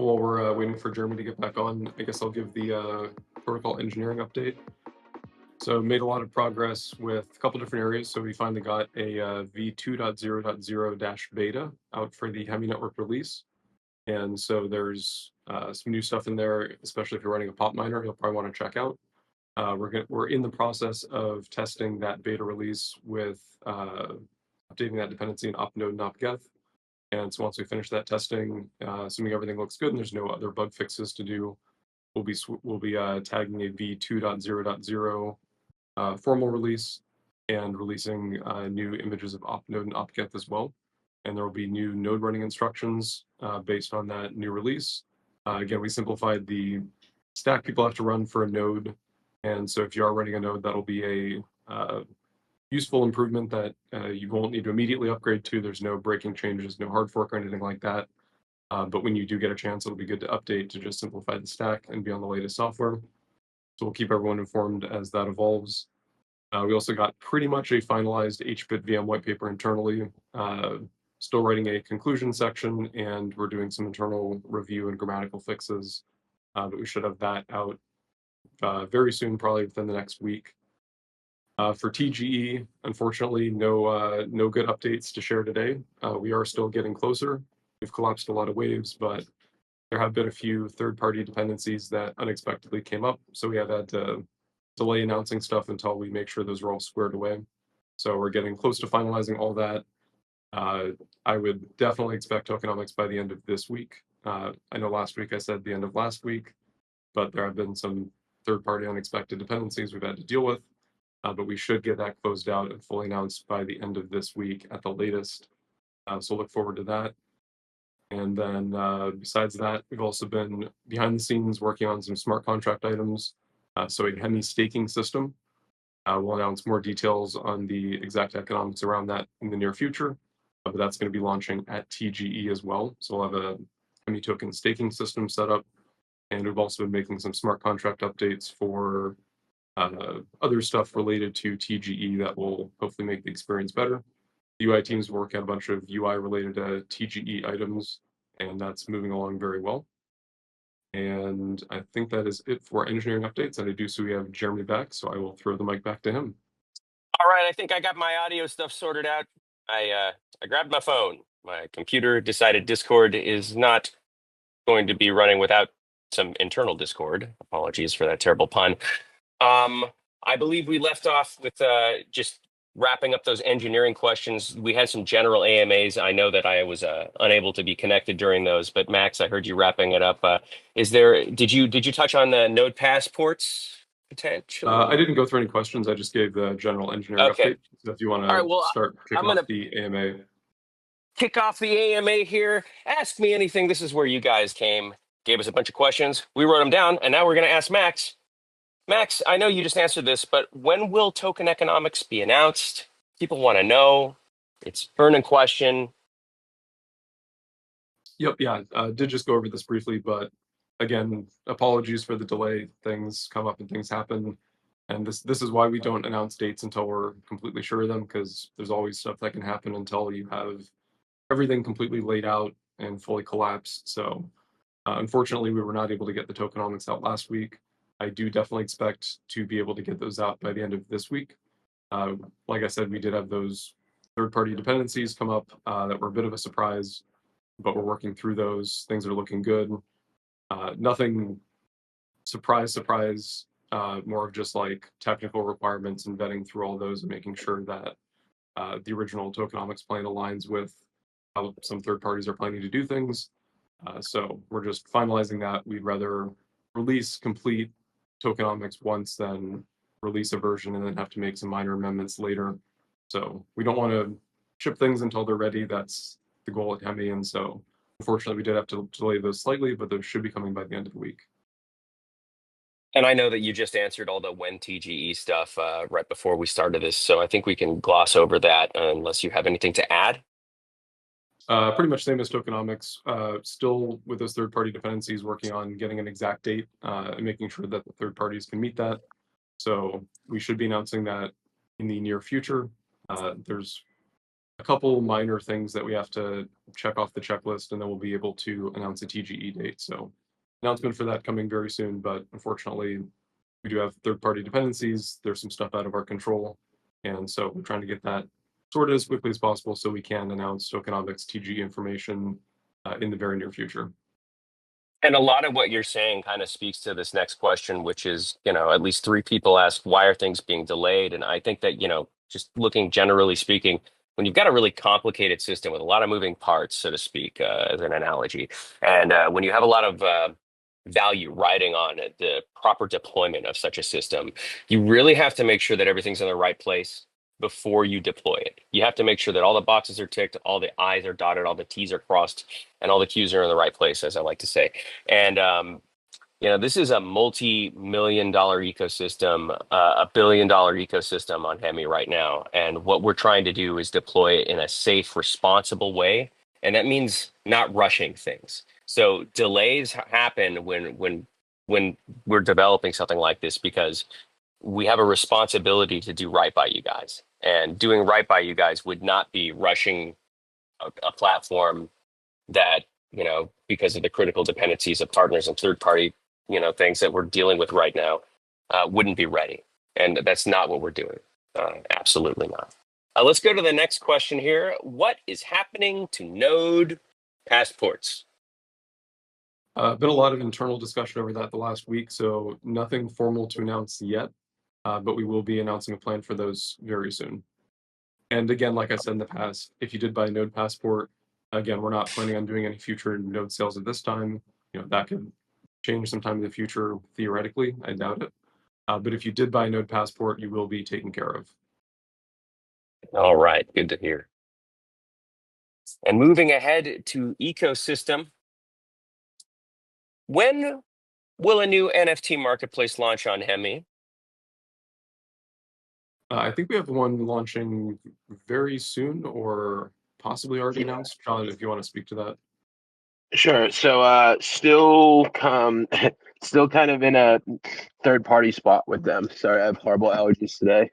while we're waiting for Jeremy to get back on, I guess I'll give the protocol engineering update. So made a lot of progress with a couple different areas. So we finally got a v2.0.0-beta out for the Hemi Network release. And so there's some new stuff in there, especially if you're running a pop miner, you'll probably want to check out. We're in the process of testing that beta release with updating that dependency in opnode and opgeth. And so once we finish that testing, assuming everything looks good and there's no other bug fixes to do, we'll be tagging a v2.0.0 formal release and releasing new images of opnode and opgeth as well. And there will be new node running instructions based on that new release. Again, we simplified the stack people have to run for a node. And so if you are running a node, that'll be a useful improvement that you won't need to immediately upgrade to. There's no breaking changes, no hard fork or anything like that. But when you do get a chance, it'll be good to update to just simplify the stack and be on the latest software. So we'll keep everyone informed as that evolves. We also got pretty much a finalized HBit VM white paper internally. Still writing a conclusion section, and we're doing some internal review and grammatical fixes. But we should have that out very soon, probably within the next week. For TGE, unfortunately, no good updates to share today. We are still getting closer. We've collapsed a lot of waves, but there have been a few third-party dependencies that unexpectedly came up. So we have had to delay announcing stuff until we make sure those are all squared away. So we're getting close to finalizing all that. I would definitely expect tokenomics by the end of this week. I know last week I said the end of last week, but there have been some third-party unexpected dependencies we've had to deal with. But we should get that closed out and fully announced by the end of this week at the latest. So look forward to that. And then besides that, we've also been behind the scenes working on some smart contract items. So a Hemi staking system. We'll announce more details on the exact economics around that in the near future. But that's going to be launching at TGE as well. So we'll have a Hemi token staking system set up. And we've also been making some smart contract updates for other stuff related to TGE that will hopefully make the experience better. The UI team's working on a bunch of UI related to TGE items, and that's moving along very well. And I think that is it for engineering updates. And I do see we have Jeremy back, so I will throw the mic back to him. All right, I think I got my audio stuff sorted out. I grabbed my phone. My computer decided Discord is not going to be running without some internal Discord. Apologies for that terrible pun. I believe we left off with just wrapping up those engineering questions. We had some general AMAs. I know that I was unable to be connected during those, but Max, I heard you wrapping it up. Did you touch on the node passports potential? I didn't go through any questions. I just gave the general engineering update. So if you want to start kicking off the AMA. Kick off the AMA here. Ask me anything. This is where you guys came, gave us a bunch of questions. We wrote them down, and now we're going to ask Max. Max, I know you just answered this, but when will token economics be announced? People want to know. It's burning question. Yep, yeah, did just go over this briefly, but again, apologies for the delay. Things come up and things happen. And this is why we don't announce dates until we're completely sure of them, because there's always stuff that can happen until you have everything completely laid out and fully collapsed. So unfortunately, we were not able to get the tokenomics out last week. I do definitely expect to be able to get those out by the end of this week. Like I said, we did have those third-party dependencies come up that were a bit of a surprise, but we're working through those. Things are looking good. Nothing surprise, more of just like technical requirements and vetting through all those and making sure that the original tokenomics plan aligns with how some third parties are planning to do things. So we're just finalizing that. We'd rather release complete tokenomics once than release a version and then have to make some minor amendments later. So we don't want to ship things until they're ready. That's the goal at Hemi. And so unfortunately, we did have to delay those slightly, but those should be coming by the end of the week. And I know that you just answered all the when TGE stuff right before we started this, so I think we can gloss over that unless you have anything to add. Pretty much same as tokenomics. Still with those third-party dependencies, working on getting an exact date and making sure that the third parties can meet that. So we should be announcing that in the near future. There's a couple minor things that we have to check off the checklist, and then we'll be able to announce a TGE date. So announcement for that coming very soon, but unfortunately, we do have third-party dependencies. There's some stuff out of our control, and so we're trying to get that sorted as quickly as possible so we can announce tokenomics TGE information in the very near future. And a lot of what you're saying kind of speaks to this next question, which is, at least three people asked, why are things being delayed? And I think that, just looking generally speaking, when you've got a really complicated system with a lot of moving parts, so to speak, as an analogy, and when you have a lot of value riding on it, the proper deployment of such a system, you really have to make sure that everything's in the right place before you deploy it. You have to make sure that all the boxes are ticked, all the I's are dotted, all the T's are crossed, and all the Q's are in the right place, as I like to say. And this is a multi-million-dollar ecosystem, a billion-dollar ecosystem on Hemi right now. And what we're trying to do is deploy it in a safe, responsible way, and that means not rushing things. So delays happen when we're developing something like this because we have a responsibility to do right by you guys. And doing right by you guys would not be rushing a platform that, because of the critical dependencies of partners and third party, things that we're dealing with right now, wouldn't be ready. And that's not what we're doing. Absolutely not. Let's go to the next question here. What is happening to node passports? Been a lot of internal discussion over that the last week, so nothing formal to announce yet, but we will be announcing a plan for those very soon. And again, like I said in the past, if you did buy a Node Passport, again, we're not planning on doing any future Node sales at this time. That could change sometime in the future, theoretically. I doubt it. But if you did buy a Node Passport, you will be taken care of. All right, good to hear. And moving ahead to ecosystem, when will a new NFT marketplace launch on Hemi? I think we have one launching very soon or possibly already announced. John, if you want to speak to that. Sure. So still still kind of in a third party spot with them. Sorry, I have horrible allergies today.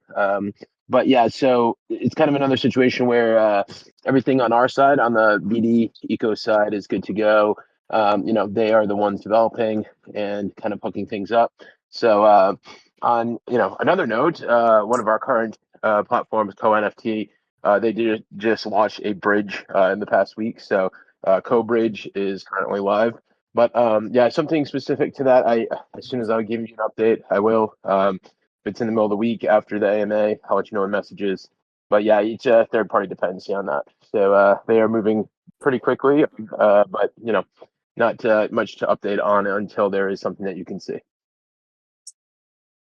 But yeah, so it's kind of another situation where everything on our side, on the BD eco side, is good to go. They are the ones developing and kind of hooking things up. So on another note, one of our current platforms, Co-NFT, they did just launch a bridge in the past week. So Co-Bridge is currently live. But yeah, something specific to that, as soon as I give you an update, I will. If it's in the middle of the week after the AMA, I'll let you know in messages. But yeah, each third party dependency on that. So they are moving pretty quickly, but not much to update on until there is something that you can see.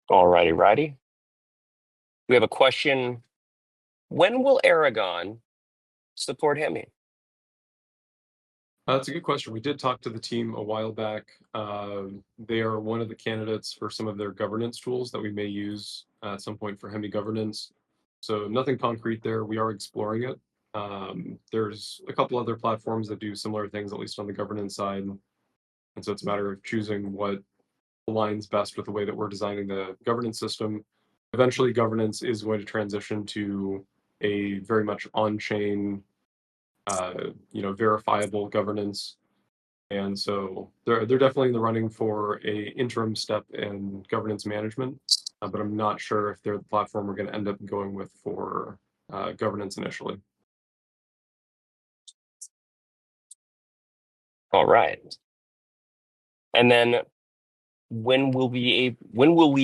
All righty. We have a question. When will Aragon support Hemi? That's a good question. We did talk to the team a while back. They are one of the candidates for some of their governance tools that we may use at some point for Hemi governance. So nothing concrete there. We are exploring it. There's a couple other platforms that do similar things, at least on the governance side. And so it's a matter of choosing what aligns best with the way that we're designing the governance system. Eventually, governance is going to transition to a very much on-chain verifiable governance. And so they're definitely in the running for a interim step in governance management, but I'm not sure if they're the platform we're going to end up going with for governance initially. All right. And then when will we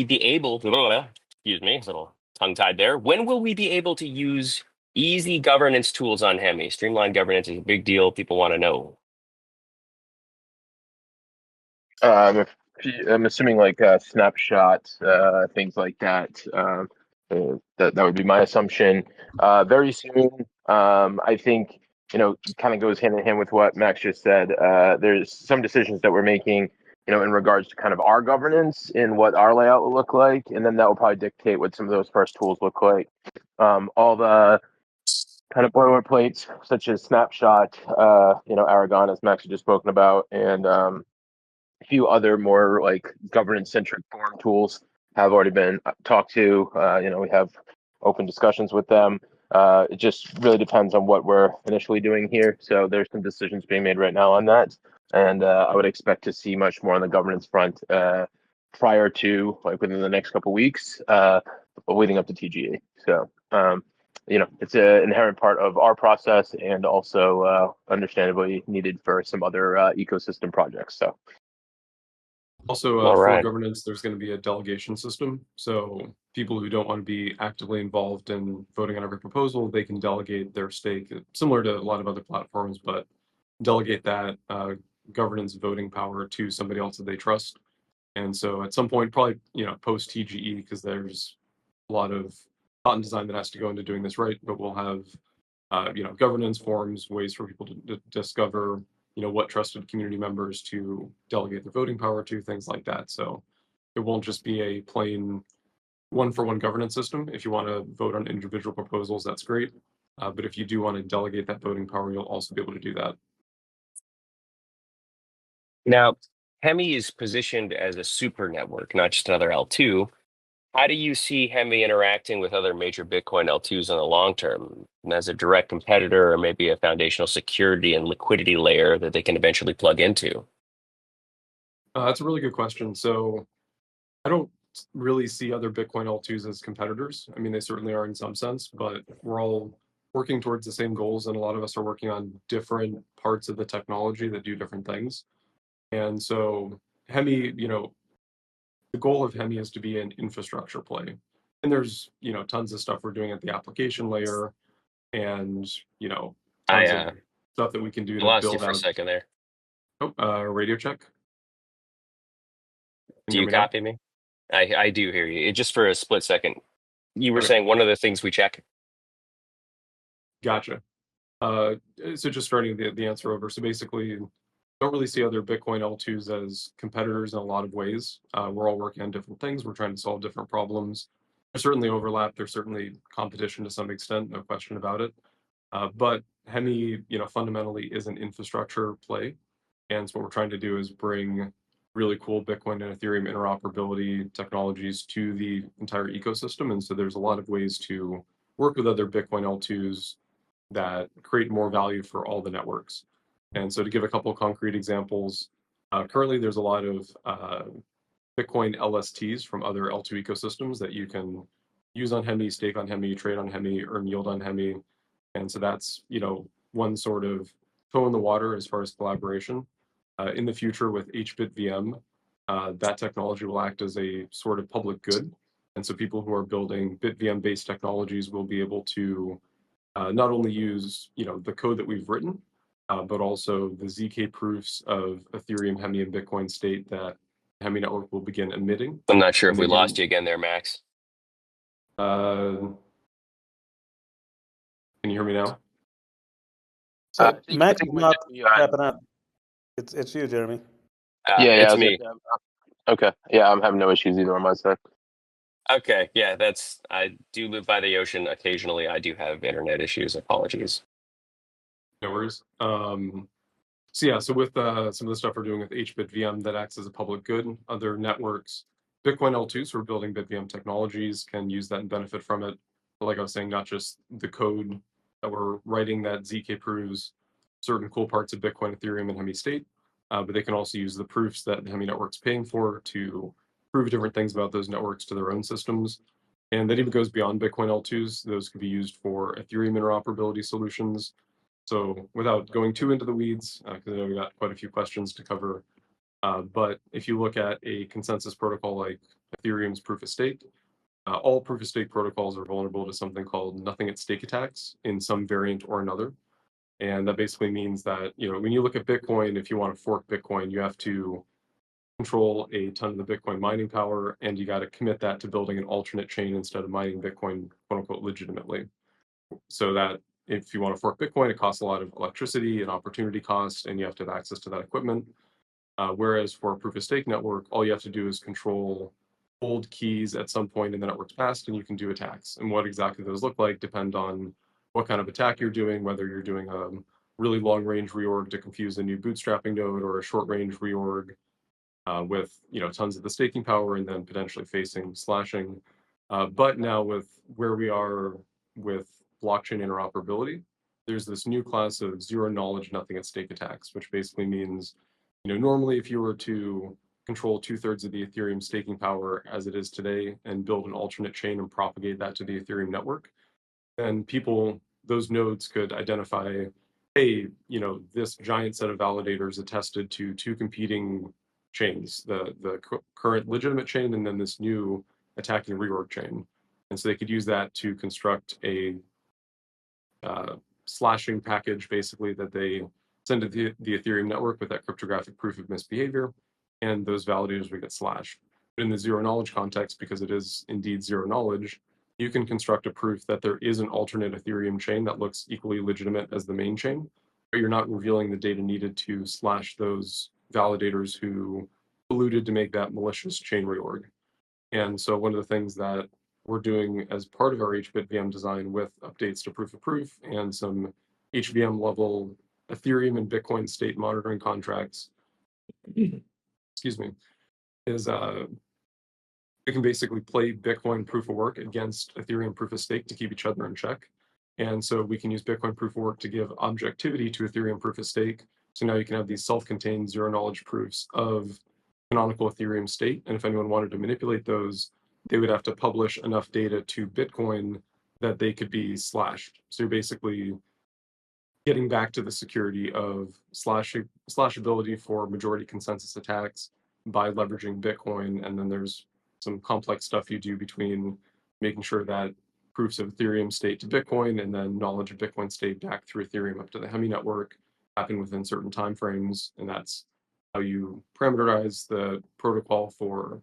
be able to, excuse me, a little tongue tied there. When will we be able to use easy governance tools on Hemi? Streamlined governance is a big deal. People want to know. I'm assuming like snapshots, things like that. That would be my assumption. Very soon, I think kind of goes hand in hand with what Max just said. There's some decisions that we're making, in regards to kind of our governance and what our layout will look like, and then that will probably dictate what some of those first tools look like. All the kind of boilerplates such as snapshot, Aragon, as Max had just spoken about, and a few other more like governance centric form tools have already been talked to. We have open discussions with them. It just really depends on what we're initially doing here. So there's some decisions being made right now on that, and I would expect to see much more on the governance front prior to, like, within the next couple of weeks, leading up to TGA. So it's an inherent part of our process, and also understandably needed for some other ecosystem projects. So. Also, All for right. governance, there's going to be a delegation system. So people who don't want to be actively involved in voting on every proposal, they can delegate their stake, similar to a lot of other platforms, but delegate that governance voting power to somebody else that they trust. And so at some point, probably post TGE, because there's a lot of thought and design that has to go into doing this right, but we'll have governance forums, ways for people to discover what trusted community members to delegate their voting power to, things like that. So it won't just be a plain one-for-one governance system. If you want to vote on individual proposals, that's great. But if you do want to delegate that voting power, you'll also be able to do that. Now, Hemi is positioned as a super network, not just another L2. How do you see Hemi interacting with other major Bitcoin L2s in the long term, and as a direct competitor, or maybe a foundational security and liquidity layer that they can eventually plug into? That's a really good question. So I don't really see other Bitcoin L2s as competitors. I mean, they certainly are in some sense, but we're all working towards the same goals, and a lot of us are working on different parts of the technology that do different things. And so Hemi, the goal of Hemi is to be an infrastructure play. And there's, tons of stuff we're doing at the application layer, and, I tons of stuff that we can do to lost you build for a out. second there. Oh, radio check. Can Do you hear you me now? copy me? I do hear you. Just for a split second. You were Okay, saying one of the things we check. gotcha. So just starting the answer over. So basically, don't really see other Bitcoin L2s as competitors in a lot of ways. We're all working on different things. We're trying to solve different problems. There's certainly overlap. There's certainly competition to some extent, no question about it. But Hemi, fundamentally is an infrastructure play. And so what we're trying to do is bring really cool Bitcoin and Ethereum interoperability technologies to the entire ecosystem. And so there's a lot of ways to work with other Bitcoin L2s that create more value for all the networks. And so to give a couple of concrete examples, currently there's a lot of Bitcoin LSTs from other L2 ecosystems that you can use on Hemi, stake on Hemi, trade on Hemi, earn yield on Hemi. And so that's, one sort of toe in the water as far as collaboration. In the future with HBitVM, that technology will act as a sort of public good. And so people who are building BitVM-based technologies will be able to not only use the code that we've written, but also the ZK proofs of Ethereum, Hemi, and Bitcoin state that Hemi Network will begin emitting. I'm not sure And if we lost begin, you again there, Max. can you hear me now? I So think, I Max think is my not nephew had. wrapping up. It's you, Jeremy. Yeah, I It's was gonna me. say, okay. Yeah, I'm having no issues either on my side. Okay, yeah, I do live by the ocean. Occasionally, I do have internet issues. Apologies. No worries. So yeah, so with some of the stuff we're doing with HBitVM that acts as a public good, other networks, Bitcoin L2s who are building BitVM technologies can use that and benefit from it. But like I was saying, not just the code that we're writing that ZK proves certain cool parts of Bitcoin, Ethereum, and Hemi state, but they can also use the proofs that the Hemi network's paying for to prove different things about those networks to their own systems. And that even goes beyond Bitcoin L2s. Those could be used for Ethereum interoperability solutions. So without going too into the weeds, because I know we got quite a few questions to cover, but if you look at a consensus protocol like Ethereum's proof of stake, all proof of stake protocols are vulnerable to something called nothing at stake attacks in some variant or another. And that basically means that, when you look at Bitcoin, if you want to fork Bitcoin, you have to control a ton of the Bitcoin mining power, and you got to commit that to building an alternate chain instead of mining Bitcoin, quote unquote, legitimately. So that if you want to fork Bitcoin, it costs a lot of electricity and opportunity cost, and you have to have access to that equipment. Whereas for a proof of stake network, all you have to do is control old keys at some point in the network's past, and you can do attacks. And what exactly those look like depend on what kind of attack you're doing, whether you're doing a really long range reorg to confuse a new bootstrapping node or a short range reorg with tons of the staking power and then potentially facing slashing. But now with where we are with blockchain interoperability, there's this new class of zero knowledge, nothing at stake attacks, which basically means, normally if you were to control 2/3 of the Ethereum staking power as it is today and build an alternate chain and propagate that to the Ethereum network, then those nodes could identify, hey, this giant set of validators attested to two competing chains, the current legitimate chain and then this new attacking reorg chain. And so they could use that to construct a slashing package, basically, that they send to the Ethereum network with that cryptographic proof of misbehavior, and those validators would get slashed. But in the zero knowledge context, because it is indeed zero knowledge, you can construct a proof that there is an alternate Ethereum chain that looks equally legitimate as the main chain, but you're not revealing the data needed to slash those validators who colluded to make that malicious chain reorg. And so one of the things that we're doing as part of our HBit VM design with updates to proof of proof and some HVM level Ethereum and Bitcoin state monitoring contracts, excuse me, is we can basically play Bitcoin proof of work against Ethereum proof of stake to keep each other in check. And so we can use Bitcoin proof of work to give objectivity to Ethereum proof of stake. So now you can have these self-contained zero knowledge proofs of canonical Ethereum state. And if anyone wanted to manipulate those, they would have to publish enough data to Bitcoin that they could be slashed. So you're basically getting back to the security of slashability for majority consensus attacks by leveraging Bitcoin. And then there's some complex stuff you do between making sure that proofs of Ethereum state to Bitcoin and then knowledge of Bitcoin state back through Ethereum up to the Hemi network happen within certain timeframes. And that's how you parameterize the protocol for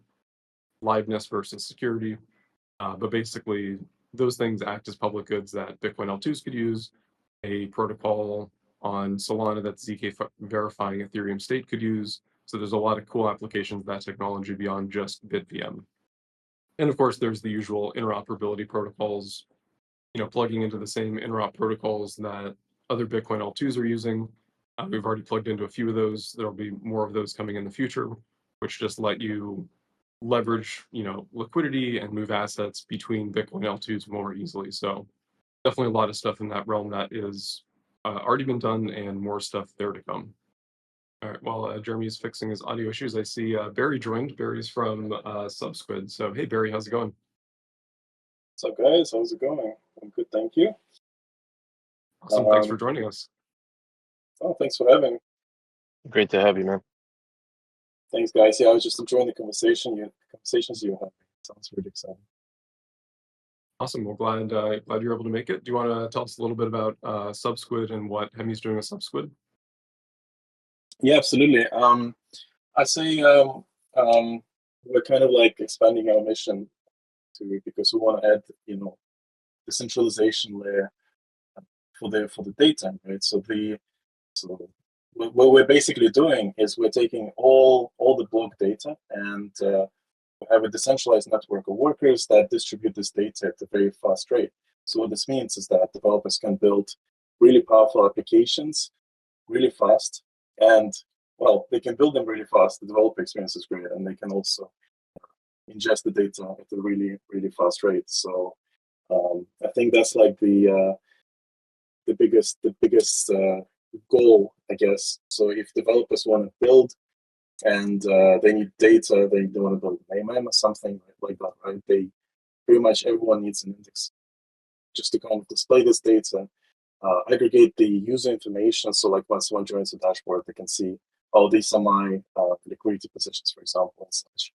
liveness versus security. But basically, those things act as public goods that Bitcoin L2s could use. A protocol on Solana that ZK verifying Ethereum state could use. So there's a lot of cool applications of that technology beyond just BitVM. And of course, there's the usual interoperability protocols, plugging into the same interop protocols that other Bitcoin L2s are using. We've already plugged into a few of those. There'll be more of those coming in the future, which just let you leverage, liquidity and move assets between Bitcoin L2s more easily. So definitely a lot of stuff in that realm that is already been done and more stuff there to come. All right, while Jeremy is fixing his audio issues, I see Barry joined. Barry's from Subsquid. So, hey, Barry, how's it going? What's up, guys? How's it going? I'm good, thank you. Awesome, thanks for joining us. Oh, thanks for having me. Great to have you, man. Thanks, guys. Yeah, I was just enjoying the conversations you have. Sounds really exciting. Awesome. Well, glad you're able to make it. Do you want to tell us a little bit about Subsquid and what Hemi's doing with Subsquid? Yeah, absolutely. I'd say we're kind of like expanding our mission because we want to add, the centralization layer for the data, right? So what we're basically doing is we're taking all the block data and we have a decentralized network of workers that distribute this data at a very fast rate. So what this means is that developers can build really powerful applications really fast, and they can build them really fast. The developer experience is great, and they can also ingest the data at a really, really fast rate. So I think that's like the biggest goal, I guess. So if developers want to build and they need data, they want to build an AMM or something like that, right? Pretty much everyone needs an index just to kind of display this data, aggregate the user information. So like once someone joins the dashboard, they can see, oh, these are my liquidity positions, for example, and such.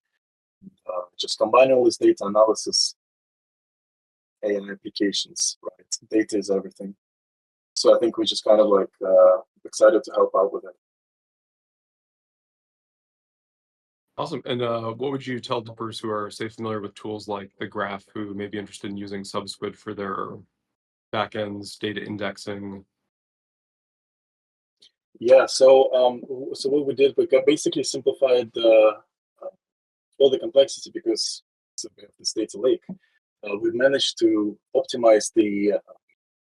Just combine all this data analysis, AI applications, right? Data is everything. So I think we're just kind of like excited to help out with it. Awesome. And what would you tell developers who are, say, familiar with tools like the Graph, who may be interested in using Subsquid for their backends, data indexing? Yeah. So what we did, we basically simplified all the complexity because we have this data lake. We've managed to optimize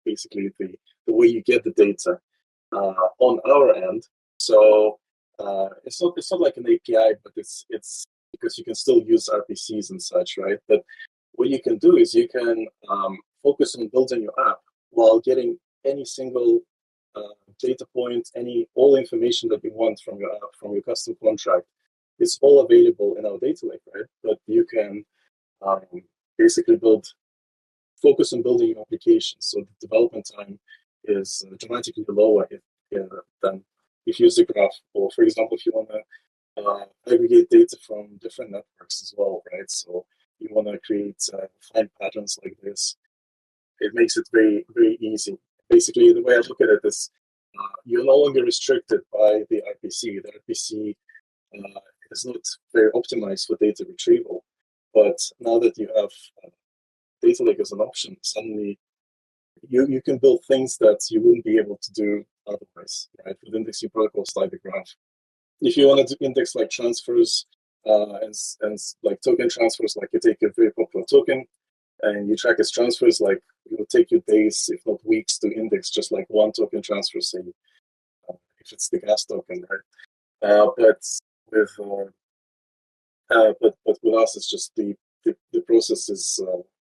basically the way you get the data on our end. So it's not like an API, but it's because you can still use RPCs and such, right? But what you can do is you can focus on building your app while getting any single data point, all information that you want from your custom contract. It's all available in our data lake, right? But you can basically focus on building your application. So the development time is dramatically lower than if you use the graph. Or for example, if you want to aggregate data from different networks as well, right? So you want to create find patterns like this. It makes it very, very easy. Basically, the way I look at it is you're no longer restricted by the RPC. The RPC is not very optimized for data retrieval. But now that you have data lake as an option, suddenly you can build things that you wouldn't be able to do otherwise, right? With indexing protocols like the graph. If you want to index like transfers and like token transfers, like you take a very popular token and you track its transfers, like it will take you days, if not weeks, to index just like one token transfer, say, if it's the gas token, right? But with us, it's just the process is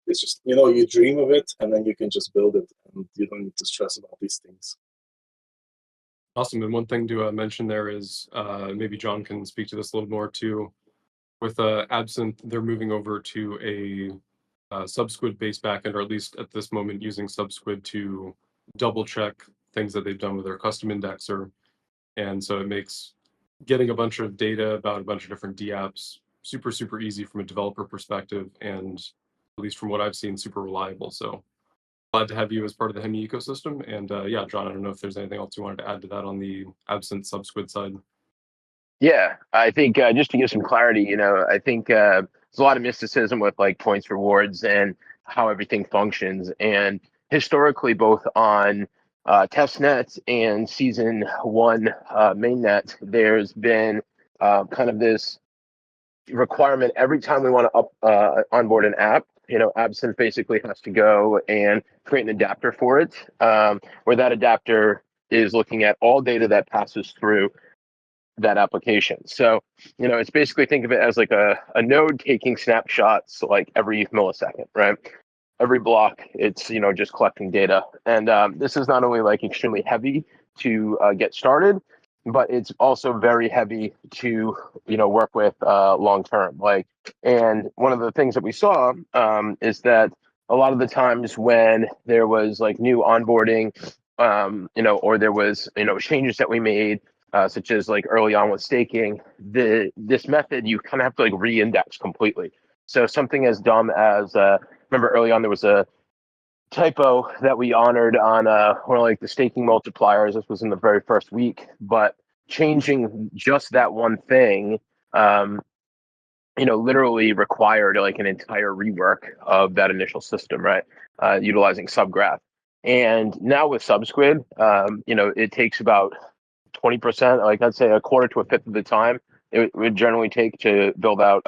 it's just, you dream of it and then you can just build it and you don't need to stress about these things. Awesome. And one thing to mention there is maybe John can speak to this a little more too. With Absinthe, they're moving over to a Subsquid based backend, or at least at this moment using Subsquid to double check things that they've done with their custom indexer. And so it makes getting a bunch of data about a bunch of different DApps super, super easy from a developer perspective, and at least from what I've seen, super reliable. So glad to have you as part of the Hemi ecosystem. And yeah, John, I don't know if there's anything else you wanted to add to that on the Absinthe Subsquid side. Yeah, I think just to give some clarity, I think there's a lot of mysticism with like points rewards and how everything functions. And historically, both on testnet and season 1 mainnet, there's been kind of this requirement every time we want to onboard an app. Absinthe basically has to go and create an adapter for it, where that adapter is looking at all data that passes through that application. So, it's basically, think of it as like a node taking snapshots like every millisecond, right? Every block, it's, just collecting data. And this is not only like extremely heavy to get started, but it's also very heavy to, work with long term. And one of the things that we saw is that a lot of the times when there was like new onboarding, or there was, changes that we made, such as like early on with staking, this method, you kind of have to like re-index completely. So something as dumb as, remember early on there was a typo that we honored on one of like the staking multipliers. This was in the very first week, but changing just that one thing, literally required like an entire rework of that initial system, right? Utilizing Subgraph. And now with Subsquid, it takes about 20%, like I'd say a quarter to a fifth of the time it would generally take to build out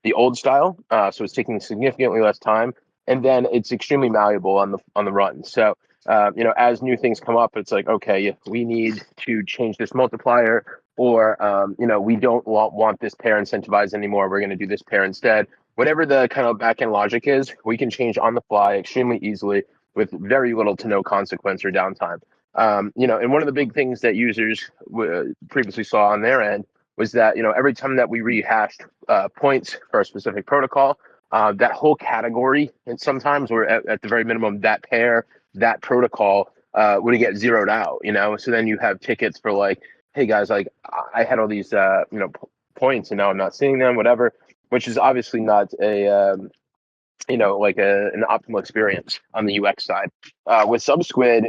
the old style. So it's taking significantly less time, and then it's extremely malleable on the run. So as new things come up, it's like, okay, we need to change this multiplier, or we don't want this pair incentivized anymore. We're going to do this pair instead. Whatever the kind of backend logic is, we can change on the fly extremely easily with very little to no consequence or downtime. And one of the big things that users previously saw on their end was that, every time that we rehashed points for a specific protocol, that whole category, and sometimes we're at the very minimum, that pair, that protocol would get zeroed out, So then you have tickets for like, hey guys, like I had all these, points and now I'm not seeing them, whatever, which is obviously not a, like an optimal experience on the UX side. With Subsquid,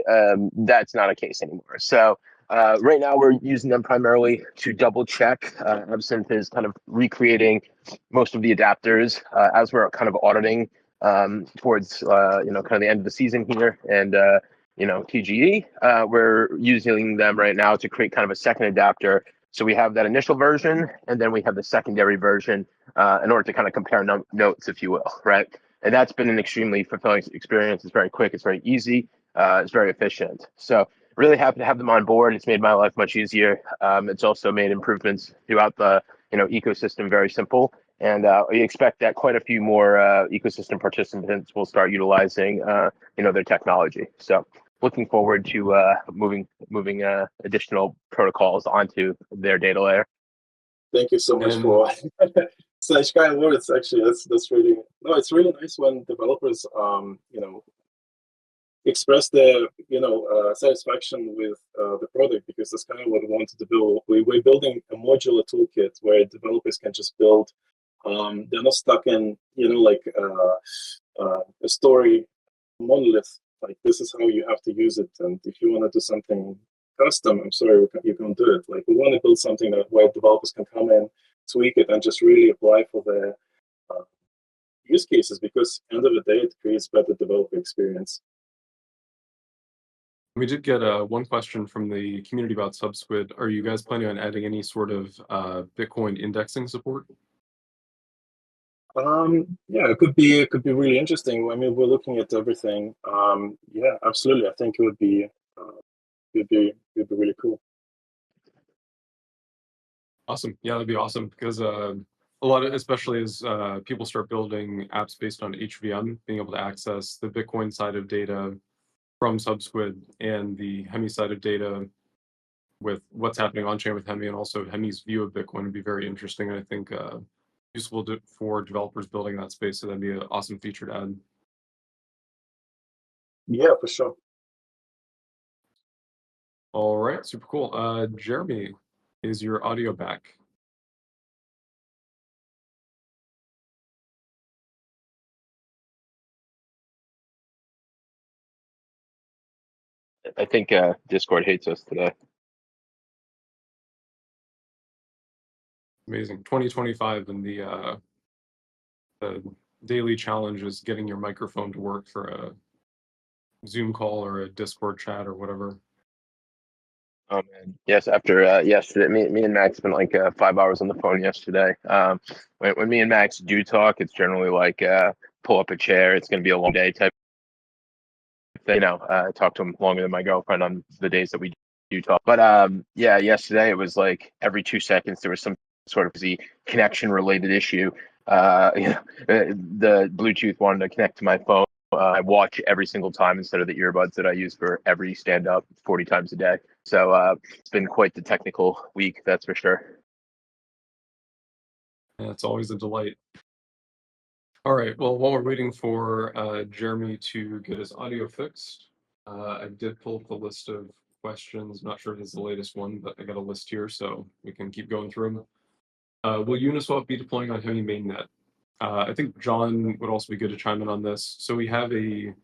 that's not a case anymore. So right now we're using them primarily to double check. Absinthe is kind of recreating most of the adapters as we're kind of auditing towards kind of the end of the season here, and TGE. We're using them right now to create kind of a second adapter. So we have that initial version, and then we have the secondary version in order to kind of compare notes, if you will, right? And that's been an extremely fulfilling experience. It's very quick. It's very easy. It's very efficient. So really happy to have them on board. It's made my life much easier. It's also made improvements throughout the ecosystem very simple. And we expect that quite a few more ecosystem participants will start utilizing their technology. So looking forward to moving additional protocols onto their data layer. Thank you so much for such kind words. Actually, that's really it's really nice when developers express their satisfaction with the product, because that's kind of what we wanted to build. We're building a modular toolkit where developers can just build. They're not stuck in a story monolith. Like, this is how you have to use it, and if you want to do something custom, I'm sorry, you can't do it. Like, we want to build something where developers can come in, tweak it, and just really apply for their use cases, because end of the day, it creates better developer experience. We did get one question from the community about Subsquid. Are you guys planning on adding any sort of Bitcoin indexing support? Yeah, it could be really interesting. I mean, we're looking at everything. Yeah, absolutely. I think it would be really cool. Awesome. Yeah, that'd be awesome, because a lot of, especially as people start building apps based on HVM, being able to access the Bitcoin side of data from Subsquid and the Hemi side of data with what's happening on chain with Hemi, and also Hemi's view of Bitcoin would be very interesting. And I think useful for developers building that space. So that'd be an awesome feature to add. Yeah, for sure. All right, super cool. Jeremy, is your audio back? I think Discord hates us today. Amazing. 2025, and the daily challenge is getting your microphone to work for a Zoom call or a Discord chat or whatever. Oh man, yes. After yesterday, me and Max spent like 5 hours on the phone yesterday. When me and Max do talk, it's generally like pull up a chair. It's going to be a long day type thing. I talk to him longer than my girlfriend on the days that we do talk. But yeah, yesterday it was like every 2 seconds there was some sort of connection related issue. The Bluetooth wanted to connect to my phone. I watch every single time instead of the earbuds that I use for every stand up 40 times a day. So it's been quite the technical week, that's for sure. Yeah, it's always a delight. All right, well, while we're waiting for Jeremy to get his audio fixed, I did pull up the list of questions. Not sure if it's the latest one, but I got a list here, so we can keep going through them. Will Uniswap be deploying on Hemi mainnet? I think John would also be good to chime in on this. So we have a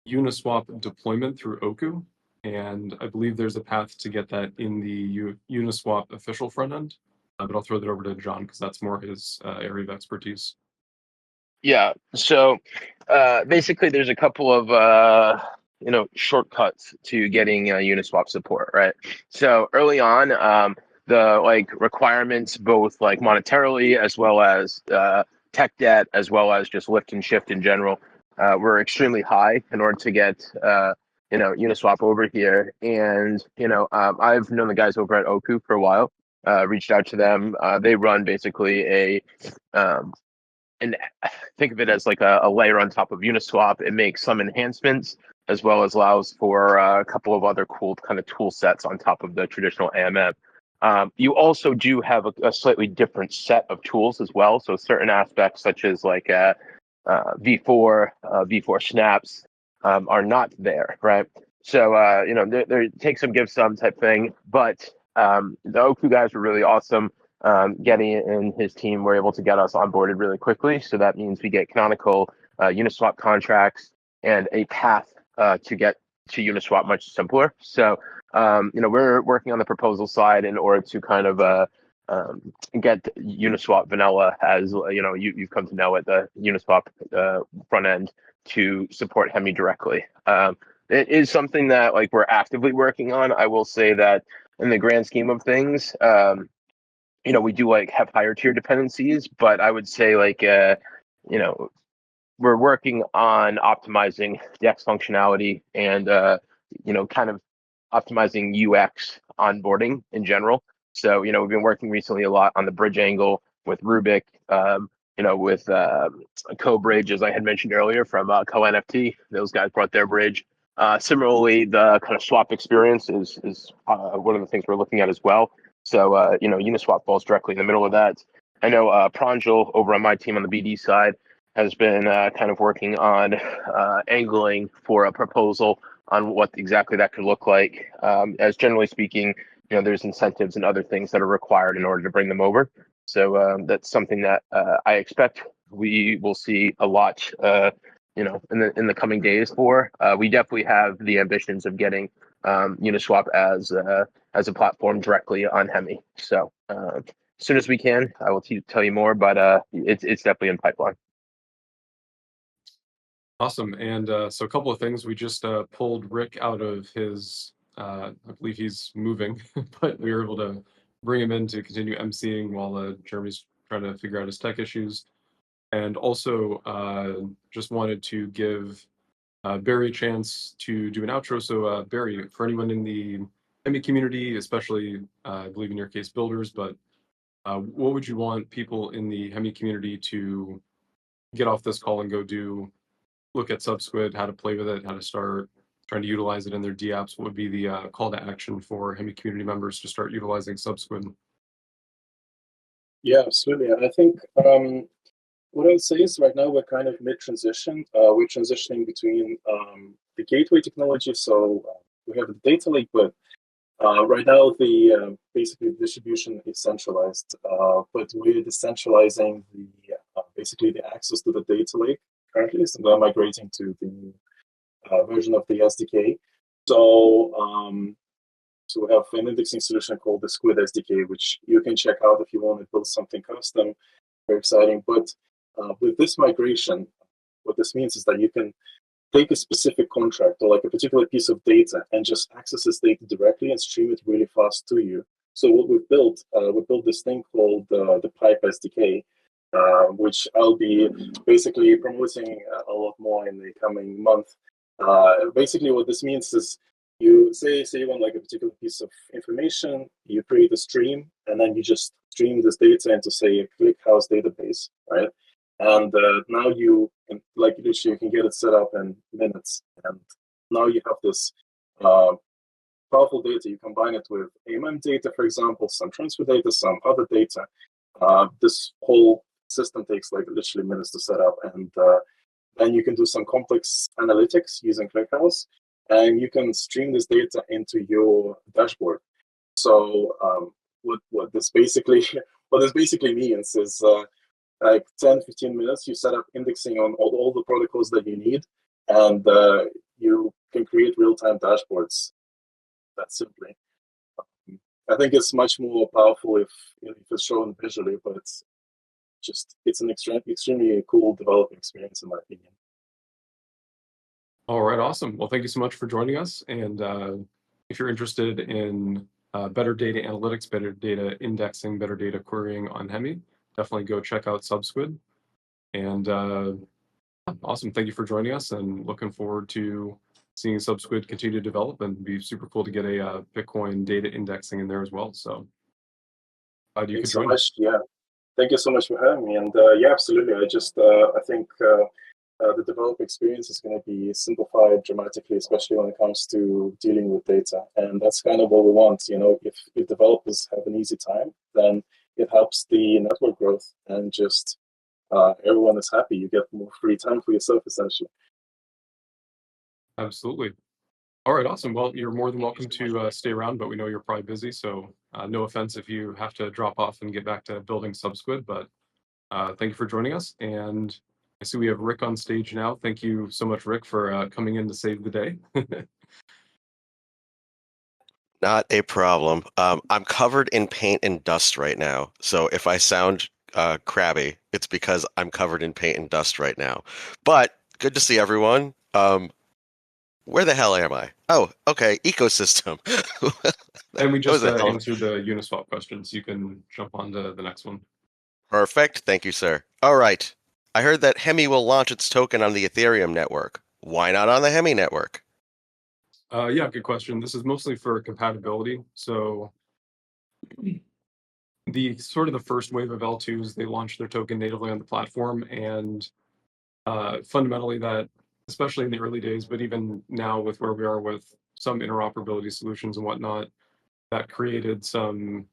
Uniswap deployment through Oku, and I believe there's a path to get that in the Uniswap official front end. But I'll throw that over to John, because that's more his area of expertise. Yeah. So basically, there's a couple of shortcuts to getting Uniswap support, right? So early on, the requirements, both like monetarily as well as tech debt, as well as just lift and shift in general, were extremely high in order to get Uniswap over here. And I've known the guys over at Oku for a while. Reached out to them. They run basically and think of it as like a layer on top of Uniswap. It makes some enhancements, as well as allows for a couple of other cool kind of tool sets on top of the traditional AMM. You also do have a slightly different set of tools as well. So certain aspects, such as like V4 snaps, are not there, right? So there take some, give some type thing. But the Oku guys were really awesome. Getty and his team were able to get us onboarded really quickly. So that means we get canonical Uniswap contracts and a path to get to Uniswap much simpler. So, we're working on the proposal side in order to kind of get Uniswap vanilla, as you've come to know it, the Uniswap front end, to support Hemi directly. It is something that we're actively working on. I will say that in the grand scheme of things, we do have higher tier dependencies, but I would say we're working on optimizing DEX functionality and kind of optimizing UX onboarding in general. So we've been working recently a lot on the bridge angle with Rubik, with Co-Bridge, as I had mentioned earlier, from Co-NFT. Those guys brought their bridge. Similarly, the kind of swap experience is one of the things we're looking at as well. So, Uniswap falls directly in the middle of that. I know Pranjal over on my team on the BD side has been kind of working on angling for a proposal on what exactly that could look like. As generally speaking, there's incentives and other things that are required in order to bring them over. So that's something that I expect we will see a lot, in the coming days. We definitely have the ambitions of getting Uniswap as a platform directly on Hemi. So as soon as we can, I will tell you more. But it's definitely in pipeline. Awesome. And so a couple of things. We just pulled Rick out of his, I believe he's moving, but we were able to bring him in to continue emceeing while Jeremy's trying to figure out his tech issues. And also just wanted to give Barry a chance to do an outro. So Barry, for anyone in the Hemi community, especially I believe in your case builders, but what would you want people in the Hemi community to get off this call and go do? Look at SubSquid, how to play with it, how to start trying to utilize it in their DApps. What would be the call to action for Hemi community members to start utilizing SubSquid? Yeah, absolutely. And I think what I would say is right now we're kind of mid-transition. We're transitioning between the gateway technology. So we have the data lake, but right now the basically the distribution is centralized, but we're decentralizing basically the access to the data lake currently. So we're migrating to the version of the SDK. So so we have an indexing solution called the Squid SDK, which you can check out if you want to build something custom. Very exciting. But with this migration, what this means is that you can take a specific contract or like a particular piece of data and just access this data directly and stream it really fast to you. So what we built this thing called the Pipe SDK, which I'll be basically promoting a lot more in the coming month. Basically, what this means is you say you want like a particular piece of information, you create a stream, and then you just stream this data into say a ClickHouse database, right? And now you can, like literally, you can get it set up in minutes, and now you have this powerful data. You combine it with AMM data, for example, some transfer data, some other data. This whole system takes like literally minutes to set up, and then you can do some complex analytics using ClickHouse, and you can stream this data into your dashboard. So what this basically means is like 10-15 minutes, you set up indexing on all the protocols that you need, and you can create real-time dashboards that simply. I think it's much more powerful if it's shown visually, but it's an extremely cool developing experience in my opinion. All right, awesome. Well, thank you so much for joining us. And if you're interested in better data analytics, better data indexing, better data querying on Hemi, definitely go check out SubSquid. And awesome. Thank you for joining us, and looking forward to seeing SubSquid continue to develop, and be super cool to get a Bitcoin data indexing in there as well. So glad you could join us. Yeah, thank you so much for having me. And yeah, absolutely. I think the developer experience is going to be simplified dramatically, especially when it comes to dealing with data. And that's kind of what we want. If developers have an easy time, then it helps the network growth, and just everyone is happy. You get more free time for yourself, essentially. Absolutely. All right, awesome. Well, you're more than welcome to stay around, but we know you're probably busy, so no offense if you have to drop off and get back to building SubSquid, but thank you for joining us. And I see we have Rick on stage now. Thank you so much, Rick, for coming in to save the day. Not a problem. I'm covered in paint and dust right now, so if I sound crabby, it's because I'm covered in paint and dust right now. But good to see everyone. Where the hell am I? Oh, okay, ecosystem. And we just answered the Uniswap questions. You can jump on to the next one. Perfect. Thank you, sir. All right. I heard that Hemi will launch its token on the Ethereum network. Why not on the Hemi network? Yeah, good question. This is mostly for compatibility. So the sort of the first wave of L2s, they launched their token natively on the platform, and fundamentally that, especially in the early days, but even now with where we are with some interoperability solutions and whatnot, that created some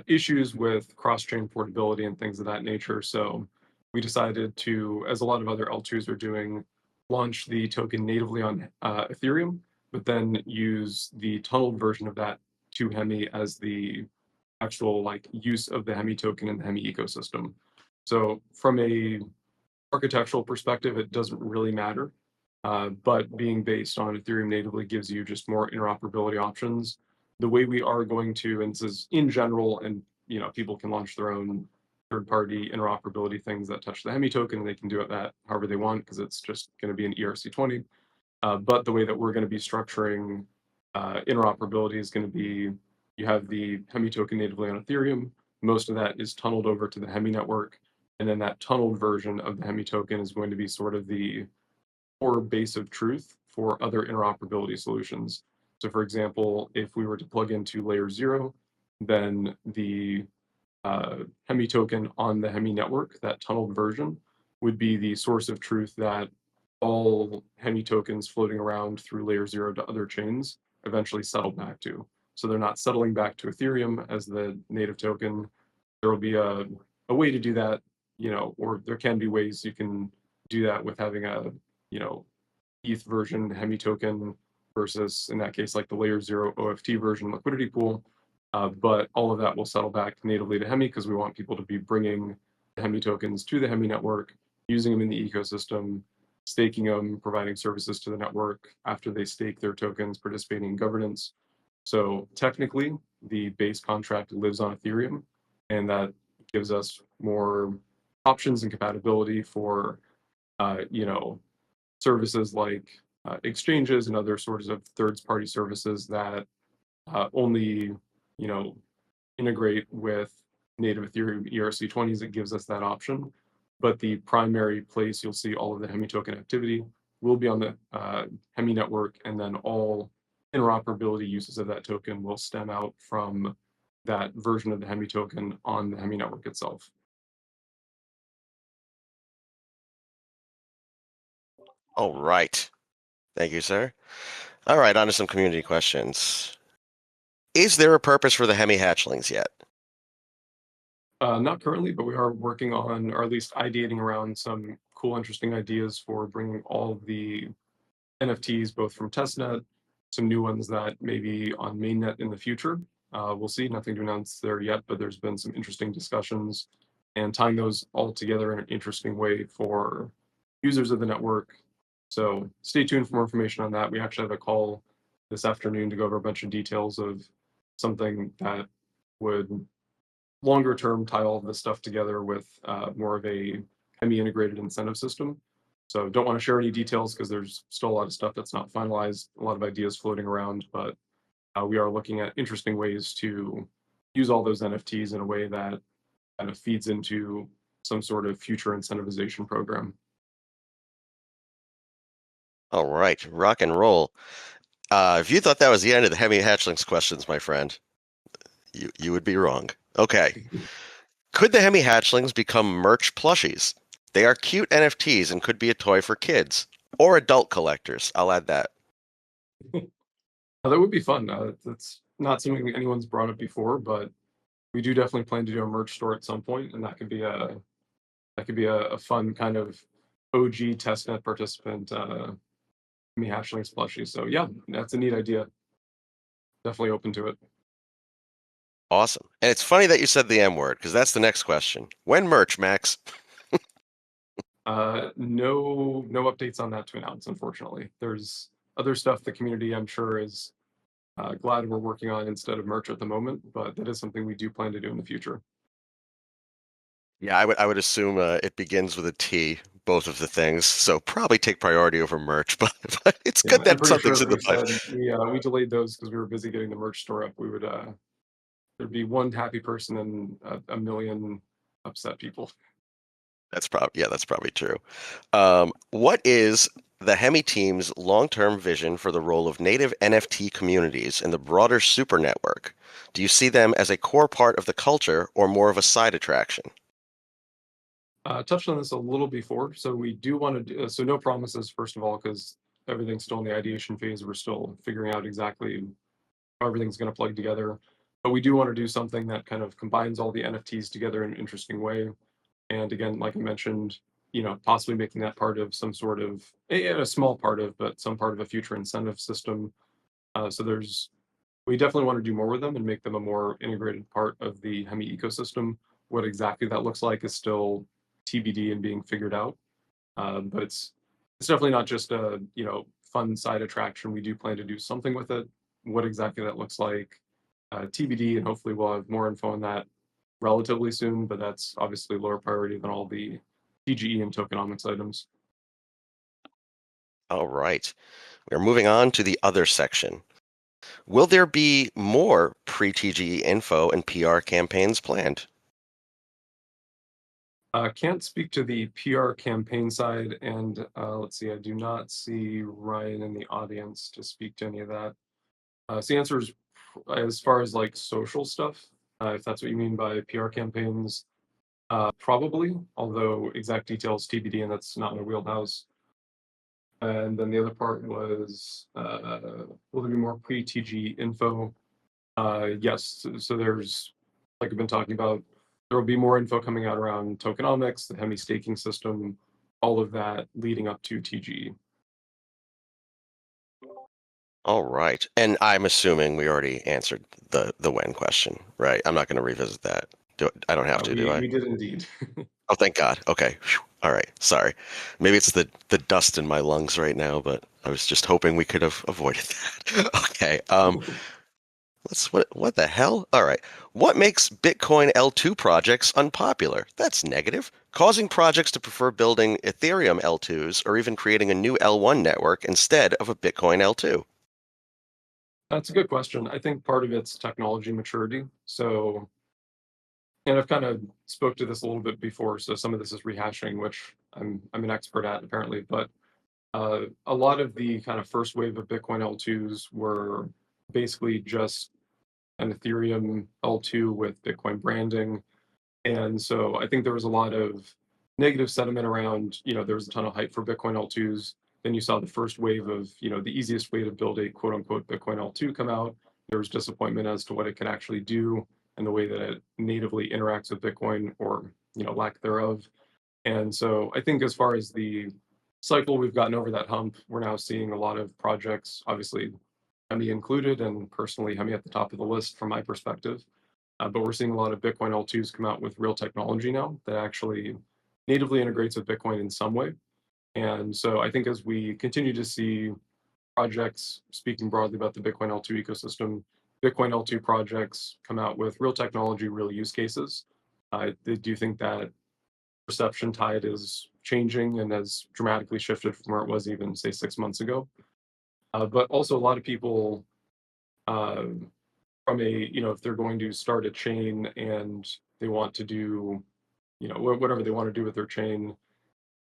issues with cross-chain portability and things of that nature. So we decided to, as a lot of other L2s are doing, launch the token natively on Ethereum, but then use the tunneled version of that to Hemi as the actual like use of the Hemi token in the Hemi ecosystem. So from a architectural perspective, it doesn't really matter. But being based on Ethereum natively gives you just more interoperability options. The way we are going to, and this is in general, and people can launch their own third-party interoperability things that touch the Hemi token, and they can do it that however they want because it's just going to be an ERC20. But the way that we're going to be structuring interoperability is going to be, you have the Hemi token natively on Ethereum. Most of that is tunneled over to the Hemi network. And then that tunneled version of the Hemi token is going to be sort of the core base of truth for other interoperability solutions. So for example, if we were to plug into layer 0, then the Hemi token on the Hemi network, that tunneled version, would be the source of truth that all Hemi tokens floating around through layer 0 to other chains eventually settle back to. So they're not settling back to Ethereum as the native token. There will be a way to do that, or there can be ways you can do that with having a, ETH version Hemi token versus, in that case, like the layer 0 OFT version liquidity pool. But all of that will settle back natively to Hemi because we want people to be bringing the Hemi tokens to the Hemi network, using them in the ecosystem, staking them, providing services to the network after they stake their tokens, participating in governance. So technically, the base contract lives on Ethereum, and that gives us more options and compatibility for, services like exchanges and other sorts of third-party services that only, integrate with native Ethereum ERC20s. It gives us that option. But the primary place you'll see all of the Hemi token activity will be on the Hemi network, and then all interoperability uses of that token will stem out from that version of the Hemi token on the Hemi network itself. All right. Thank you, sir. All right, on to some community questions. Is there a purpose for the Hemi hatchlings yet? Not currently, but we are working on, or at least ideating around some cool, interesting ideas for bringing all of the NFTs, both from testnet, some new ones that may be on mainnet in the future. We'll see, nothing to announce there yet, but there's been some interesting discussions and tying those all together in an interesting way for users of the network. So stay tuned for more information on that. We actually have a call this afternoon to go over a bunch of details of something that would longer term tie all of this stuff together with more of a Hemi integrated incentive system. So don't want to share any details because there's still a lot of stuff that's not finalized, a lot of ideas floating around, but we are looking at interesting ways to use all those NFTs in a way that kind of feeds into some sort of future incentivization program. All right, rock and roll. If you thought that was the end of the Hemi hatchlings questions, my friend, you would be wrong. Okay. Could the Hemi hatchlings become merch plushies? They are cute NFTs and could be a toy for kids or adult collectors. I'll add that. That would be fun. That's not something anyone's brought up before, but we do definitely plan to do a merch store at some point, and that could be a fun kind of OG testnet participant Hemi hatchlings plushie. So yeah, that's a neat idea. Definitely open to it. Awesome. And it's funny that you said the M word because that's the next question. When merch, Max? No updates on that to announce, unfortunately. There's other stuff the community, I'm sure, is glad we're working on instead of merch at the moment, but that is something we do plan to do in the future. Yeah, I would assume it begins with a T, both of the things. So probably take priority over merch, but it's Yeah, good I'm that pretty sure, something's as in the we've pipe. said, we delayed those because we were busy getting the merch store up. We would there'd be one happy person and a million upset people. That's probably true. What is the Hemi team's long-term vision for the role of native NFT communities in the broader super network? Do you see them as a core part of the culture or more of a side attraction? Touched on this a little before, so we do want to do, so no promises, first of all, because everything's still in the ideation phase. We're still figuring out exactly how everything's going to plug together. But we do want to do something that kind of combines all the NFTs together in an interesting way. And again, like I mentioned, possibly making that part of some sort of a small part of, but some part of a future incentive system. So we definitely want to do more with them and make them a more integrated part of the Hemi ecosystem. What exactly that looks like is still TBD and being figured out. But it's definitely not just a fun side attraction. We do plan to do something with it. What exactly that looks like, TBD, and hopefully we'll have more info on that relatively soon. But that's obviously lower priority than all the TGE and tokenomics items. All right. We're moving on to the other section. Will there be more pre-TGE info and PR campaigns planned? Can't speak to the PR campaign side, and let's see, I do not see Ryan in the audience to speak to any of that. So the answer is, as far as like social stuff, if that's what you mean by PR campaigns, probably, although exact details TBD, and that's not my wheelhouse. And then the other part was, will there be more pre-TG info? Yes, so there's, like I've been talking about, there will be more info coming out around tokenomics, the Hemi staking system, all of that leading up to TG. All right. And I'm assuming we already answered the when question, right? I'm not going to revisit that. I don't have to, do I? We did indeed. Oh, thank God. Okay. Whew. All right. Sorry. Maybe it's the dust in my lungs right now, but I was just hoping we could have avoided that. Okay. What the hell? All right. What makes Bitcoin L2 projects unpopular? That's negative, causing projects to prefer building Ethereum L2s or even creating a new L1 network instead of a Bitcoin L2. That's a good question. I think part of it's technology maturity. So, and I've kind of spoke to this a little bit before, so some of this is rehashing, which I'm an expert at apparently. But a lot of the kind of first wave of Bitcoin L2s were basically just an Ethereum L2 with Bitcoin branding. And so I think there was a lot of negative sentiment around, there was a ton of hype for Bitcoin L2s. Then you saw the first wave of, the easiest way to build a quote unquote Bitcoin L2 come out. There was disappointment as to what it could actually do and the way that it natively interacts with Bitcoin or, lack thereof. And so I think as far as the cycle, we've gotten over that hump. We're now seeing a lot of projects, obviously Hemi included, and personally Hemi at the top of the list from my perspective. But we're seeing a lot of Bitcoin L2s come out with real technology now that actually natively integrates with Bitcoin in some way. And so I think as we continue to see projects, speaking broadly about the Bitcoin L2 ecosystem, Bitcoin L2 projects come out with real technology, real use cases. I do think that perception tide is changing and has dramatically shifted from where it was even, say, 6 months ago. But also a lot of people uh, from if they're going to start a chain and they want to do, whatever they want to do with their chain,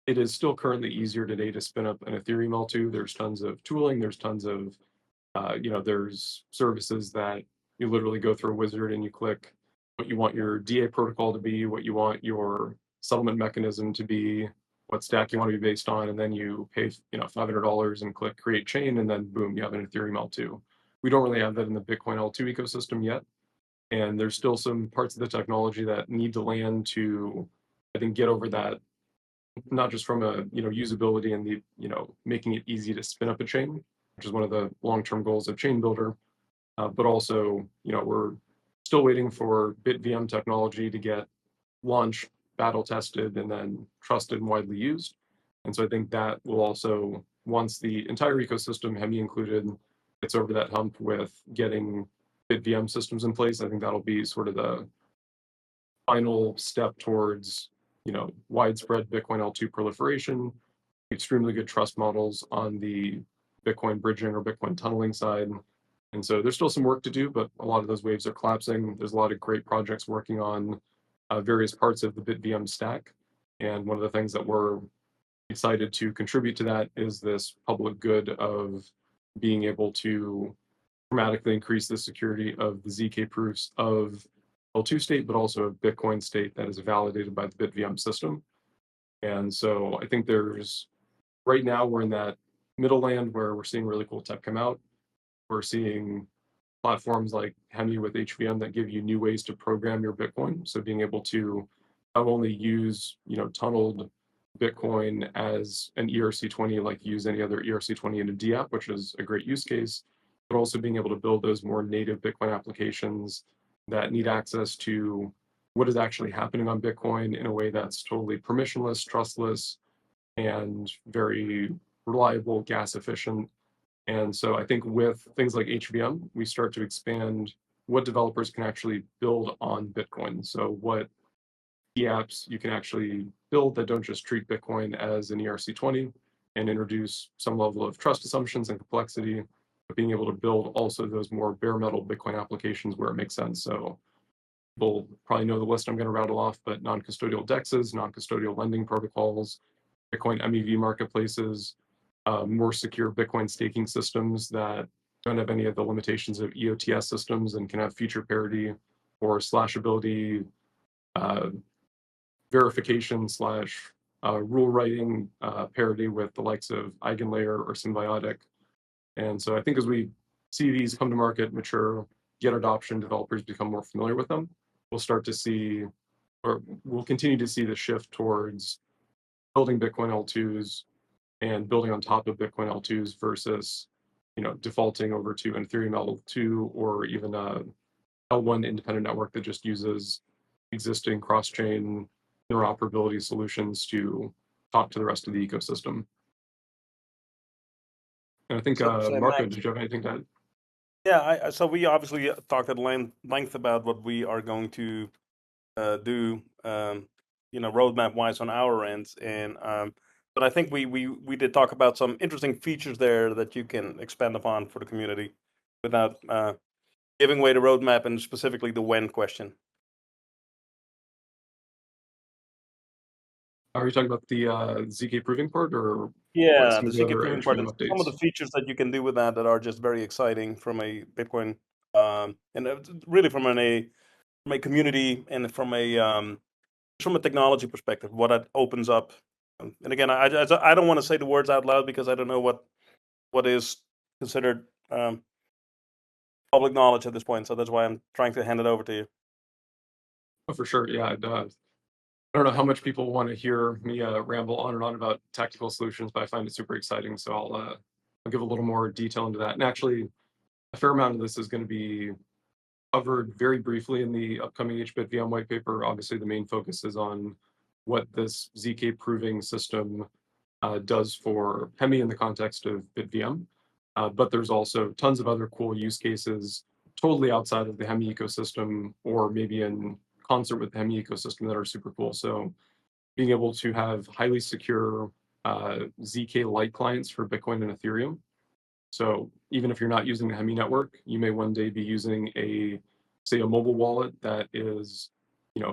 it is still currently easier today to spin up an Ethereum L2. There's tons of tooling. There's tons of, there's services that you literally go through a wizard and you click what you want your DA protocol to be, what you want your settlement mechanism to be, what stack you want to be based on, and then you pay, $500 and click create chain, and then boom, you have an Ethereum L2. We don't really have that in the Bitcoin L2 ecosystem yet. And there's still some parts of the technology that need to land to, I think, get over that, not just from a, usability and the, making it easy to spin up a chain, which is one of the long-term goals of Chain Builder. But also, we're still waiting for BitVM technology to get launched, battle tested, and then trusted and widely used. And so I think that will also, once the entire ecosystem, Hemi included, gets over that hump with getting BitVM systems in place, I think that'll be sort of the final step towards, widespread Bitcoin L2 proliferation, extremely good trust models on the Bitcoin bridging or Bitcoin tunneling side. And so there's still some work to do, but a lot of those waves are collapsing. There's a lot of great projects working on various parts of the BitVM stack. And one of the things that we're excited to contribute to that is this public good of being able to dramatically increase the security of the ZK proofs of L2 state, but also of Bitcoin state that is validated by the BitVM system. And so I think right now we're in that middle land where we're seeing really cool tech come out. We're seeing platforms like Hemi with HVM that give you new ways to program your Bitcoin. So being able to not only use, tunneled Bitcoin as an ERC20, like use any other ERC20 in a DApp, which is a great use case, but also being able to build those more native Bitcoin applications that need access to what is actually happening on Bitcoin in a way that's totally permissionless, trustless, and very reliable, gas efficient. And so I think with things like HVM, we start to expand what developers can actually build on Bitcoin. So what apps you can actually build that don't just treat Bitcoin as an ERC20 and introduce some level of trust assumptions and complexity, but being able to build also those more bare metal Bitcoin applications where it makes sense. So people probably know the list I'm going to rattle off, but non-custodial DEXs, non-custodial lending protocols, Bitcoin MEV marketplaces, more secure Bitcoin staking systems that don't have any of the limitations of EOTS systems and can have feature parity or slashability, verification slash rule writing parity with the likes of EigenLayer or Symbiotic. And so I think as we see these come to market, mature, get adoption, developers become more familiar with them, we'll start to see, or we'll continue to see the shift towards building Bitcoin L2s and building on top of Bitcoin L2s versus, defaulting over to an Ethereum L2 or even a L1 independent network that just uses existing cross-chain interoperability solutions to talk to the rest of the ecosystem. And I think, Marco, did you have anything to add? Yeah, so we obviously talked at length about what we are going to do, roadmap-wise on our ends, and but I think we did talk about some interesting features there that you can expand upon for the community without giving away the roadmap and specifically the when question. Are you talking about the ZK proving part or Yeah, some the of the ZK other proving part, HVM and some of updates? the features that you can do with that are just very exciting from a Bitcoin, and really from a community and from a technology perspective, what it opens up. And again, I don't want to say the words out loud because I don't know what is considered public knowledge at this point. So that's why I'm trying to hand it over to you. Oh, for sure. Yeah. I don't know how much people want to hear me ramble on and on about tactical solutions, but I find it super exciting. So I'll give a little more detail into that. And actually, a fair amount of this is going to be covered very briefly in the upcoming HBitVM white paper. Obviously, the main focus is on what this ZK proving system does for Hemi in the context of BitVM. But there's also tons of other cool use cases totally outside of the Hemi ecosystem or maybe in concert with the Hemi ecosystem that are super cool. So being able to have highly secure ZK light clients for Bitcoin and Ethereum. So even if you're not using the Hemi network, you may one day be using say a mobile wallet that is,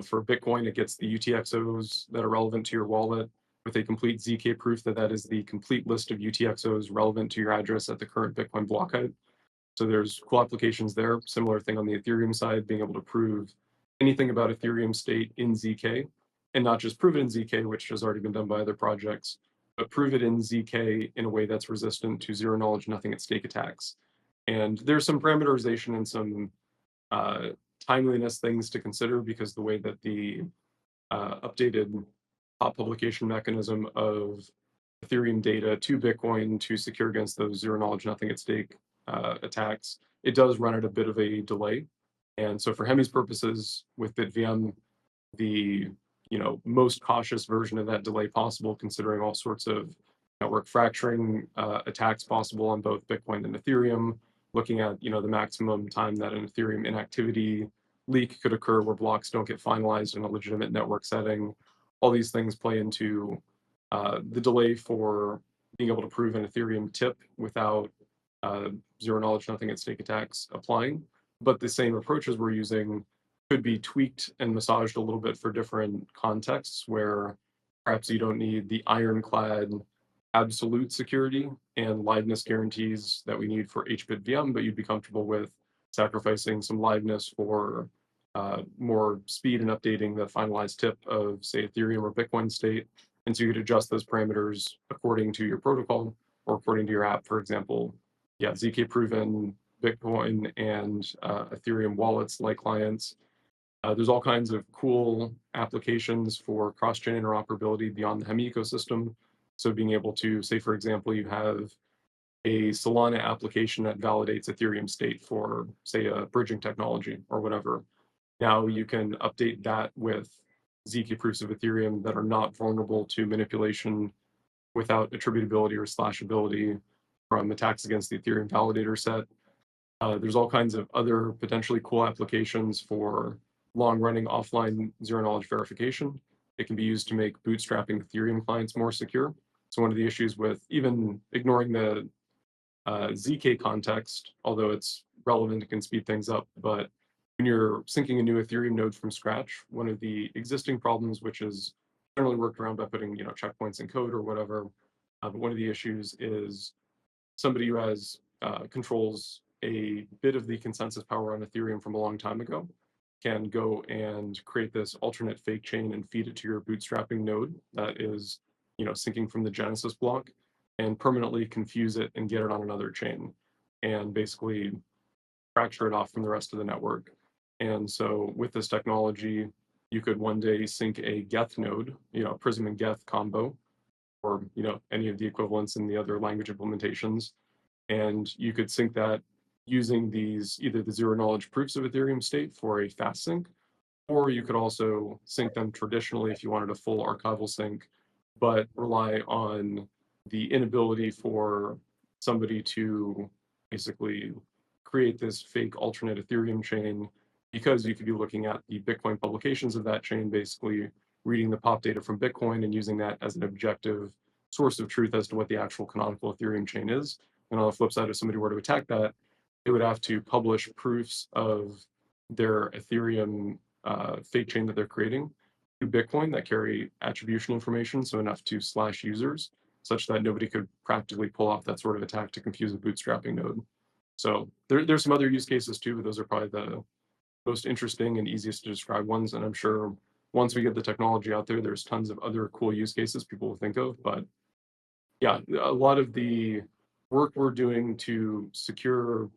for Bitcoin, it gets the UTXOs that are relevant to your wallet with a complete ZK proof that is the complete list of UTXOs relevant to your address at the current Bitcoin block height. So there's cool applications there. Similar thing on the Ethereum side, being able to prove anything about Ethereum state in ZK, and not just prove it in ZK, which has already been done by other projects, but prove it in ZK in a way that's resistant to zero knowledge, nothing at stake attacks. And there's some parameterization and some timeliness things to consider because the way that the updated hot publication mechanism of Ethereum data to Bitcoin to secure against those zero knowledge, nothing at stake attacks, it does run at a bit of a delay. And so for Hemi's purposes with BitVM, the most cautious version of that delay possible, considering all sorts of network fracturing attacks possible on both Bitcoin and Ethereum, looking at the maximum time that an Ethereum inactivity leak could occur where blocks don't get finalized in a legitimate network setting. All these things play into the delay for being able to prove an Ethereum tip without zero knowledge, nothing at stake attacks applying. But the same approaches we're using could be tweaked and massaged a little bit for different contexts where Perhaps you don't need the ironclad absolute security and liveness guarantees that we need for HBit VM, but you'd be comfortable with sacrificing some liveness for more speed and updating the finalized tip of, say, Ethereum or Bitcoin state. And so you could adjust those parameters according to your protocol or according to your app. For example, yeah, ZK proven Bitcoin and Ethereum wallets like clients. There's all kinds of cool applications for cross-chain interoperability beyond the Hemi ecosystem. So being able to, say, for example, you have a Solana application that validates Ethereum state for, say, a bridging technology or whatever. Now you can update that with ZK proofs of Ethereum that are not vulnerable to manipulation without attributability or slashability from attacks against the Ethereum validator set. There's all kinds of other potentially cool applications for long-running offline zero-knowledge verification. It can be used to make bootstrapping Ethereum clients more secure. So one of the issues with even ignoring the ZK context, although it's relevant, it can speed things up, but when you're syncing a new Ethereum node from scratch, one of the existing problems, which is generally worked around by putting checkpoints in code or whatever, but one of the issues is somebody who has controls a bit of the consensus power on Ethereum from a long time ago can go and create this alternate fake chain and feed it to your bootstrapping node that is, syncing from the Genesis block and permanently confuse it and get it on another chain and basically fracture it off from the rest of the network. And so with this technology, you could one day sync a Geth node, Prism and Geth combo, or any of the equivalents in the other language implementations, and you could sync that using these either the zero knowledge proofs of Ethereum state for a fast sync, or you could also sync them traditionally if you wanted a full archival sync, but rely on the inability for somebody to basically create this fake alternate Ethereum chain, because you could be looking at the Bitcoin publications of that chain, basically reading the pop data from Bitcoin and using that as an objective source of truth as to what the actual canonical Ethereum chain is. And on the flip side, if somebody were to attack that, they would have to publish proofs of their Ethereum fake chain that they're creating to Bitcoin that carry attribution information, so enough to slash users, such that nobody could practically pull off that sort of attack to confuse a bootstrapping node. So there's some other use cases too, but those are probably the most interesting and easiest to describe ones. And I'm sure once we get the technology out there, there's tons of other cool use cases people will think of. But yeah, a lot of the work we're doing to secure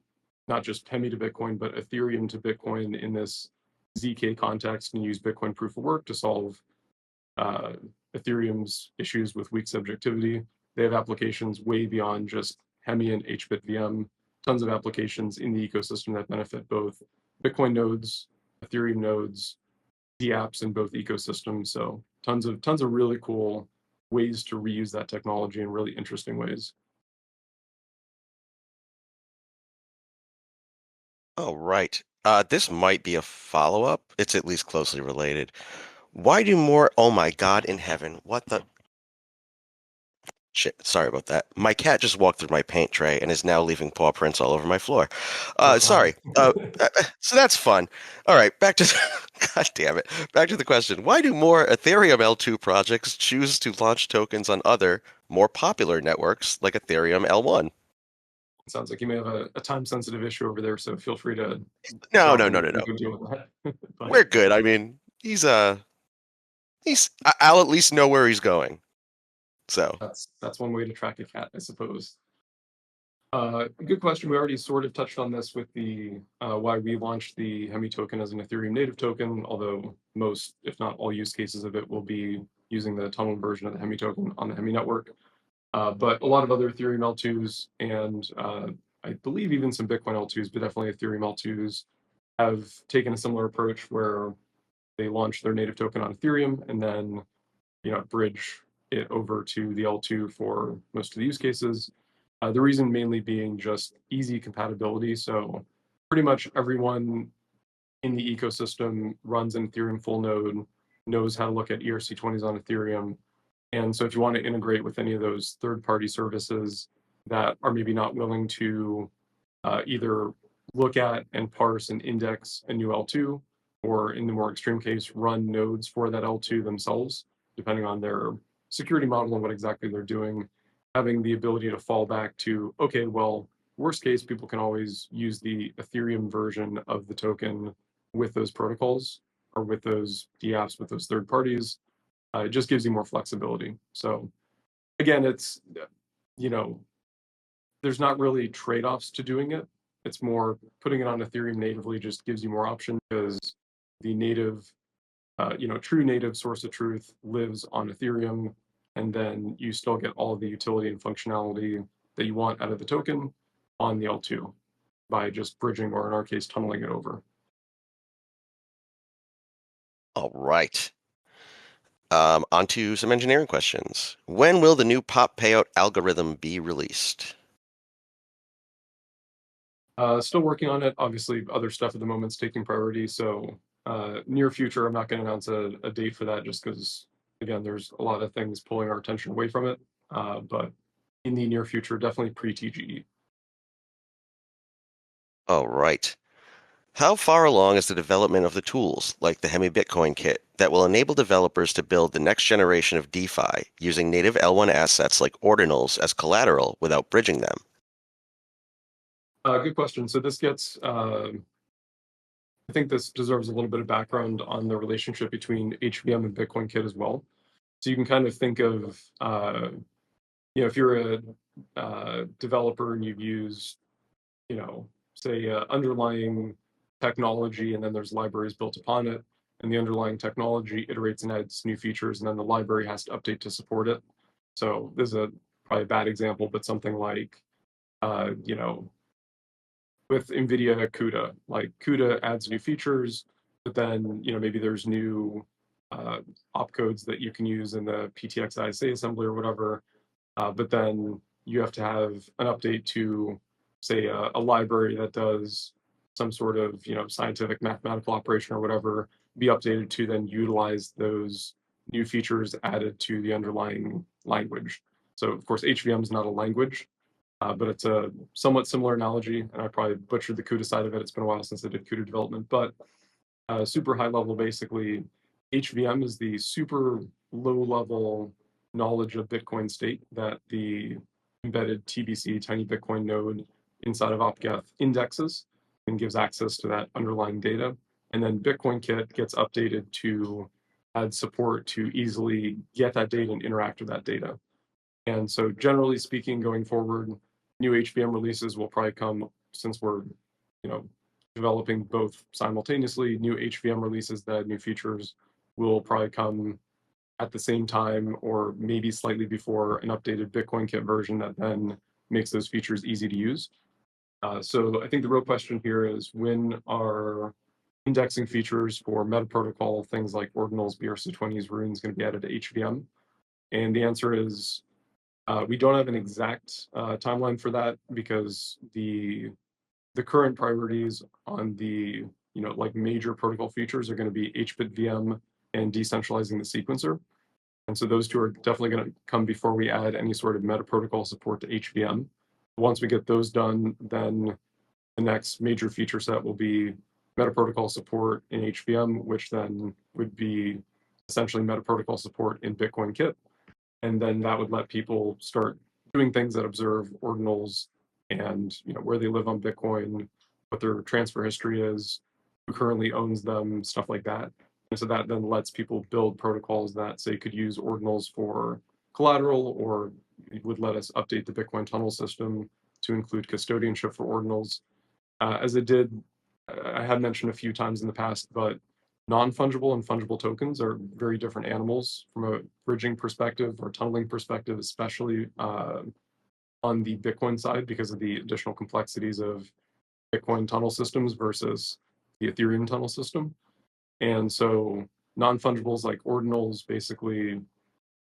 not just Hemi to Bitcoin, but Ethereum to Bitcoin in this ZK context, and use Bitcoin proof of work to solve Ethereum's issues with weak subjectivity. They have applications way beyond just Hemi and HBit VM, tons of applications in the ecosystem that benefit both Bitcoin nodes, Ethereum nodes, apps in both ecosystems. So tons of really cool ways to reuse that technology in really interesting ways. Oh, right. This might be a follow-up. It's at least closely related. Why do more? Oh my God in heaven! What the? Shit, sorry about that. My cat just walked through my paint tray and is now leaving paw prints all over my floor. Sorry. So that's fun. All right, back to God damn it. Back to the question. Why do more Ethereum L2 projects choose to launch tokens on other, more popular networks like Ethereum L1? It sounds like you may have a time-sensitive issue over there, so feel free to No, drop no, in no, and no, we no. can deal with that. But We're good. I mean, I'll at least know where he's going. So, that's one way to track a cat, I suppose. Good question. We already sort of touched on this with the why we launched the Hemi token as an Ethereum native token, although most, if not all, use cases of it will be using the tunnel version of the Hemi token on the Hemi network. But a lot of other Ethereum L2s and I believe even some Bitcoin L2s, but definitely Ethereum L2s have taken a similar approach where they launch their native token on Ethereum and then bridge it over to the L2 for most of the use cases. The reason mainly being just easy compatibility. So pretty much everyone in the ecosystem runs an Ethereum full node, knows how to look at ERC20s on Ethereum. And so if you want to integrate with any of those third-party services that are maybe not willing to either look at and parse and index a new L2, or in the more extreme case, run nodes for that L2 themselves, depending on their security model and what exactly they're doing, having the ability to fall back to, okay, well, worst case, people can always use the Ethereum version of the token with those protocols or with those dApps, with those third parties. It just gives you more flexibility. So again, it's, you know, there's not really trade-offs to doing it. It's more putting it on Ethereum natively just gives you more options because the native, true native source of truth lives on Ethereum, and then you still get all of the utility and functionality that you want out of the token on the L2 by just bridging, or in our case, tunneling it over. All right. On to some engineering questions. When will the new pop payout algorithm be released? Still working on it. Obviously, other stuff at the moment's taking priority. So near future, I'm not going to announce a date for that just because, again, there's a lot of things pulling our attention away from it. But in the near future, definitely pre-TGE. All right. How far along is the development of the tools, like the Hemi Bitcoin kit, that will enable developers to build the next generation of DeFi using native L1 assets like ordinals as collateral without bridging them? Good question. So this gets, I think this deserves a little bit of background on the relationship between HVM and Bitcoin kit as well. So you can kind of think of, if you're a developer and you've used, say underlying technology, and then there's libraries built upon it, and the underlying technology iterates and adds new features, and then the library has to update to support it. So this is probably a bad example, but something like, with NVIDIA CUDA, like CUDA adds new features, but then, maybe there's new opcodes that you can use in the PTX ISA assembly or whatever. But then you have to have an update to, say, a library that does some sort of, scientific mathematical operation or whatever, be updated to then utilize those new features added to the underlying language. So, of course, HVM is not a language, but it's a somewhat similar analogy. And I probably butchered the CUDA side of it. It's been a while since I did CUDA development, but super high level, basically, HVM is the super low level knowledge of Bitcoin state that the embedded TBC, tiny Bitcoin node inside of opgeth indexes and gives access to that underlying data. And then Bitcoin Kit gets updated to add support to easily get that data and interact with that data. And so generally speaking, going forward, new HVM releases will probably come, since we're, developing both simultaneously. New HVM releases that new features will probably come at the same time, or maybe slightly before an updated Bitcoin Kit version that then makes those features easy to use. So I think the real question here is, when are indexing features for meta protocol, things like ordinals, BRC20s, runes, going to be added to HVM? And the answer is, we don't have an exact timeline for that, because the current priorities on the like major protocol features are going to be HBitVM and decentralizing the sequencer. And so those two are definitely going to come before we add any sort of meta protocol support to HVM. Once we get those done, then the next major feature set will be meta protocol support in HVM, which then would be essentially meta protocol support in Bitcoin Kit. And then that would let people start doing things that observe ordinals and where they live on Bitcoin, what their transfer history is, who currently owns them, stuff like that. And so that then lets people build protocols that, say, could use ordinals for collateral, or would let us update the Bitcoin tunnel system to include custodianship for ordinals. As it did, I have mentioned a few times in the past, but non-fungible and fungible tokens are very different animals from a bridging perspective or tunneling perspective, especially on the Bitcoin side, because of the additional complexities of Bitcoin tunnel systems versus the Ethereum tunnel system. And so non-fungibles like ordinals, basically,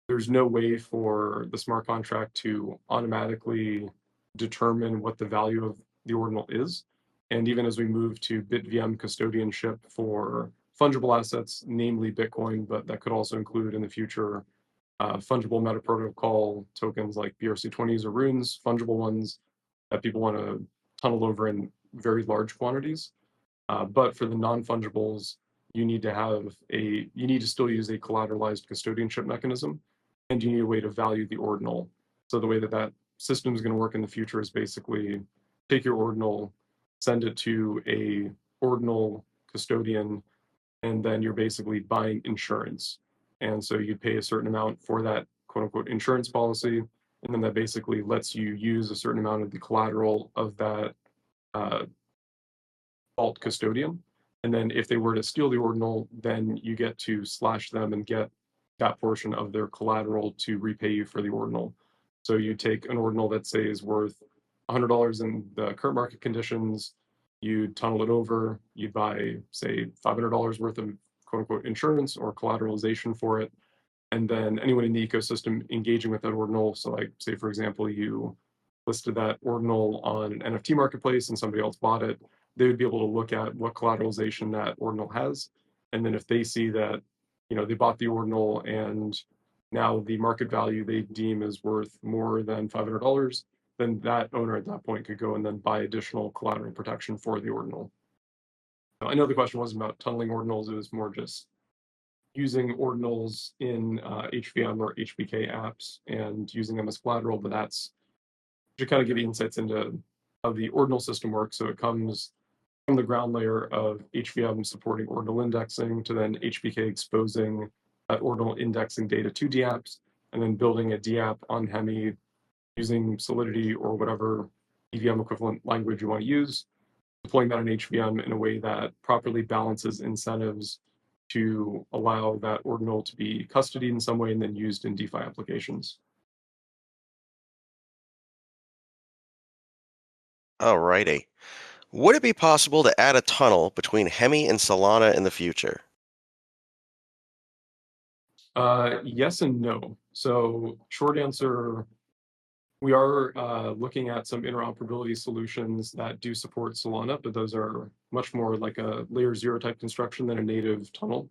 there's no way for the smart contract to automatically determine what the value of the ordinal is. And even as we move to BitVM custodianship for fungible assets, namely Bitcoin, but that could also include in the future fungible meta protocol tokens like BRC20s or runes, fungible ones that people want to tunnel over in very large quantities. But for the non-fungibles, you need to still use a collateralized custodianship mechanism, and you need a way to value the ordinal. So the way that system is going to work in the future is basically take your ordinal, send it to a ordinal custodian, and then you're basically buying insurance. And so you pay a certain amount for that quote unquote insurance policy, and then that basically lets you use a certain amount of the collateral of that vault custodian. And then if they were to steal the ordinal, then you get to slash them and get that portion of their collateral to repay you for the ordinal. So you take an ordinal that say is worth $100 in the current market conditions, you tunnel it over, you buy say $500 worth of quote unquote insurance or collateralization for it. And then anyone in the ecosystem engaging with that ordinal, so like say for example, you listed that ordinal on an NFT marketplace and somebody else bought it, they would be able to look at what collateralization that ordinal has. And then if they see that, they bought the ordinal and now the market value they deem is worth more than $500, then that owner at that point could go and then buy additional collateral protection for the ordinal. Now, I know the question wasn't about tunneling ordinals, it was more just using ordinals in HVM or HBK apps and using them as collateral, but that's to kind of give you insights into how the ordinal system works. So it comes from the ground layer of HVM supporting ordinal indexing to then HBK exposing that ordinal indexing data to DApps, and then building a DApp on Hemi using Solidity or whatever EVM equivalent language you want to use, deploying that in HVM in a way that properly balances incentives to allow that ordinal to be custodied in some way and then used in DeFi applications. Alrighty. Would it be possible to add a tunnel between Hemi and Solana in the future? Yes and no. So short answer, we are looking at some interoperability solutions that do support Solana, but those are much more like a layer 0 type construction than a native tunnel.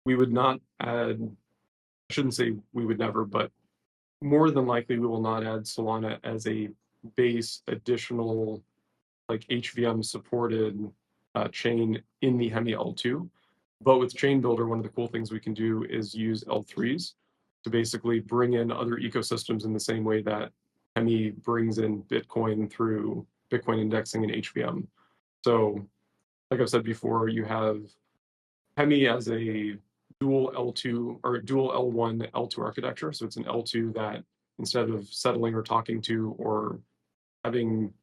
We would not add, I shouldn't say we would never, but more than likely we will not add Solana as a base additional like HVM supported chain in the Hemi L2. But with Chain Builder, one of the cool things we can do is use L3s to basically bring in other ecosystems in the same way that Hemi brings in Bitcoin through Bitcoin indexing and HVM. So, like I've said before, you have Hemi as a dual L2 or dual L1, L2 architecture. So it's an L2 that instead of settling or talking to or having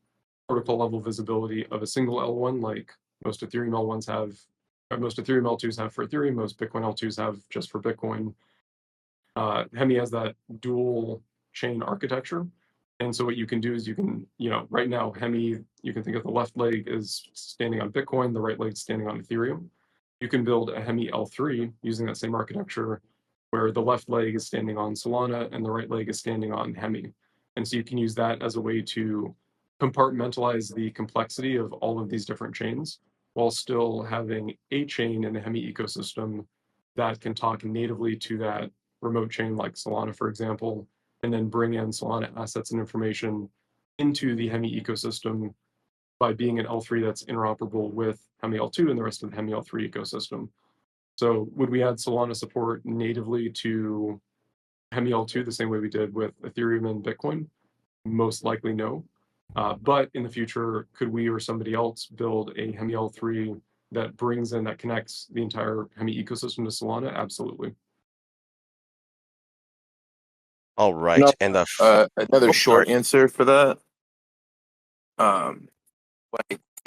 protocol level visibility of a single L1 like most Ethereum L1s have, most Ethereum L2s have for Ethereum, most Bitcoin L2s have just for Bitcoin. Hemi has that dual chain architecture. And so what you can do is you can, right now, Hemi, you can think of the left leg is standing on Bitcoin, the right leg standing on Ethereum. You can build a Hemi L3 using that same architecture where the left leg is standing on Solana and the right leg is standing on Hemi. And so you can use that as a way to compartmentalize the complexity of all of these different chains while still having a chain in the Hemi ecosystem that can talk natively to that remote chain like Solana, for example, and then bring in Solana assets and information into the Hemi ecosystem by being an L3 that's interoperable with Hemi L2 and the rest of the Hemi L3 ecosystem. So would we add Solana support natively to Hemi L2 the same way we did with Ethereum and Bitcoin? Most likely no. But in the future, could we or somebody else build a Hemi L3 that brings in, that connects the entire Hemi ecosystem to Solana? Absolutely. All right. And another short sorry. answer for that.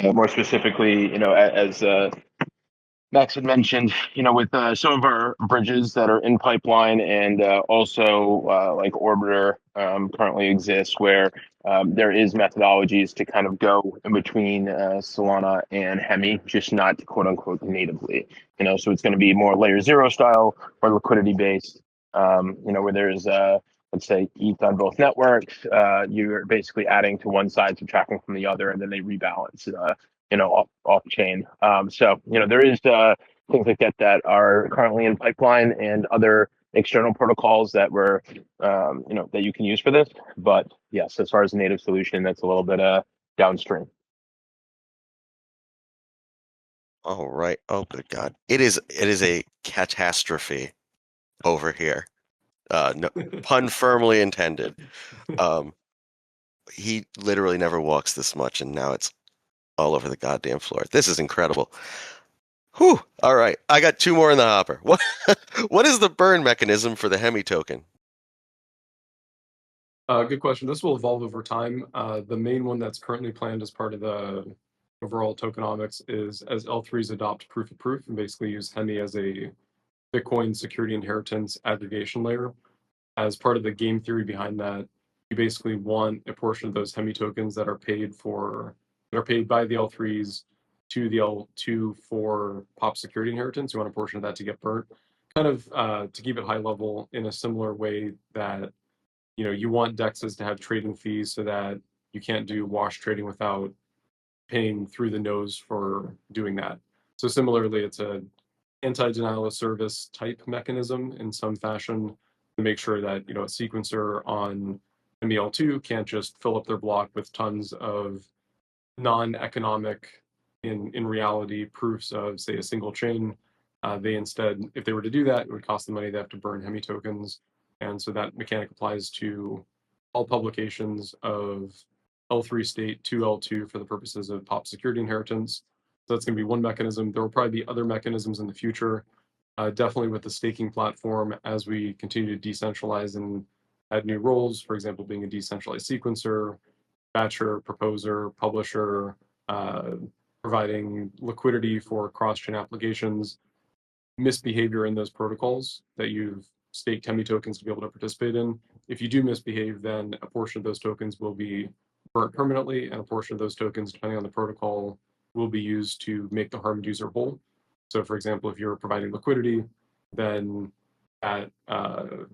More specifically, as Max had mentioned, with some of our bridges that are in pipeline and also like Orbiter currently exists where there is methodologies to kind of go in between Solana and Hemi, just not quote unquote natively, so it's going to be more layer 0 style or liquidity based, where there's let's say ETH on both networks, you're basically adding to one side, subtracting from the other, and then they rebalance, off chain. So, there is things like that are currently in pipeline and other external protocols that were, that you can use for this. But yes, as far as a native solution, that's a little bit downstream. All right. Oh, good God. It is a catastrophe over here. No, pun firmly intended. He literally never walks this much, and now it's all over the goddamn floor. This is incredible. Whew. All right. I got two more in the hopper. What is the burn mechanism for the Hemi token? Good question. This will evolve over time. The main one that's currently planned as part of the overall tokenomics is as L3s adopt proof of proof and basically use Hemi as a Bitcoin security inheritance aggregation layer. As part of the game theory behind that, you basically want a portion of those Hemi tokens that are paid by the L3s to the L2 for pop security inheritance. You want a portion of that to get burnt. Kind of to keep it high level in a similar way that you want dexes to have trading fees so that you can't do wash trading without paying through the nose for doing that. So similarly, it's a anti-denial of service type mechanism in some fashion to make sure that a sequencer on MEL2 can't just fill up their block with tons of non-economic in reality proofs of, say, a single chain. They instead, if they were to do that, it would cost them money. They have to burn Hemi tokens. And so that mechanic applies to all publications of L3 state to L2 for the purposes of pop security inheritance. So that's going to be one mechanism. There will probably be other mechanisms in the future, definitely with the staking platform as we continue to decentralize and add new roles, for example, being a decentralized sequencer, batcher, proposer, publisher, uh, providing liquidity for cross-chain applications, misbehavior in those protocols that you've staked Hemi tokens to be able to participate in. If you do misbehave, then a portion of those tokens will be burnt permanently, and a portion of those tokens, depending on the protocol, will be used to make the harmed user whole. So, for example, if you're providing liquidity, then at a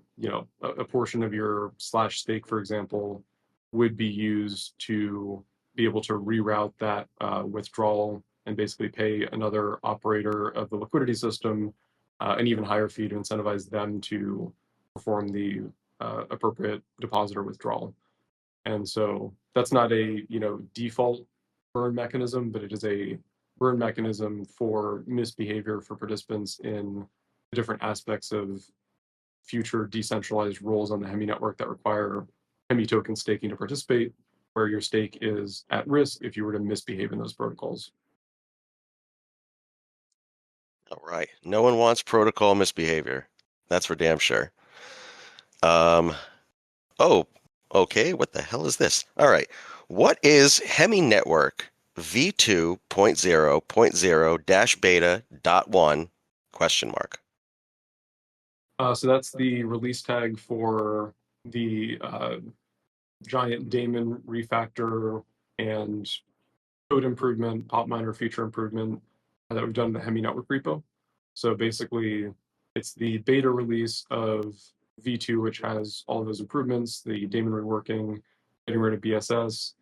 portion of your slash stake, for example, would be used to be able to reroute that withdrawal and basically pay another operator of the liquidity system an even higher fee to incentivize them to perform the appropriate depositor withdrawal. And so that's not a default burn mechanism, but it is a burn mechanism for misbehavior for participants in the different aspects of future decentralized roles on the Hemi network that require Hemi token staking to participate, where your stake is at risk if you were to misbehave in those protocols. All right. No one wants protocol misbehavior. That's for damn sure. Oh, okay. What the hell is this? All right. What is Hemi Network v2.0.0-beta.1 question mark? So that's the release tag for the giant daemon refactor and code improvement, pop miner feature improvement that we've done in the Hemi Network repo. So basically, it's the beta release of V2, which has all of those improvements, the daemon reworking, getting rid of BSS,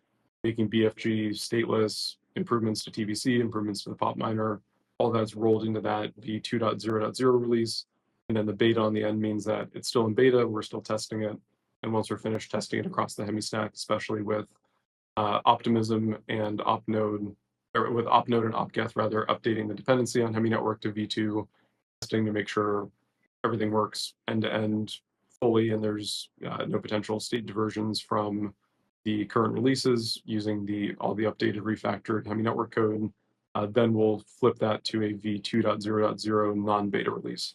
making BFG stateless, improvements to TBC, improvements to the pop miner. All that's rolled into that V2.0.0 release. And then the beta on the end means that it's still in beta, we're still testing it. And once we're finished testing it across the Hemi stack, especially with Optimism and Opnode, or with Opnode and Opgeth rather, updating the dependency on Hemi Network to V2, testing to make sure everything works end to end fully, and there's no potential state diversions from the current releases using all the updated refactored Hemi Network code. Then we'll flip that to a V2.0.0 non-beta release.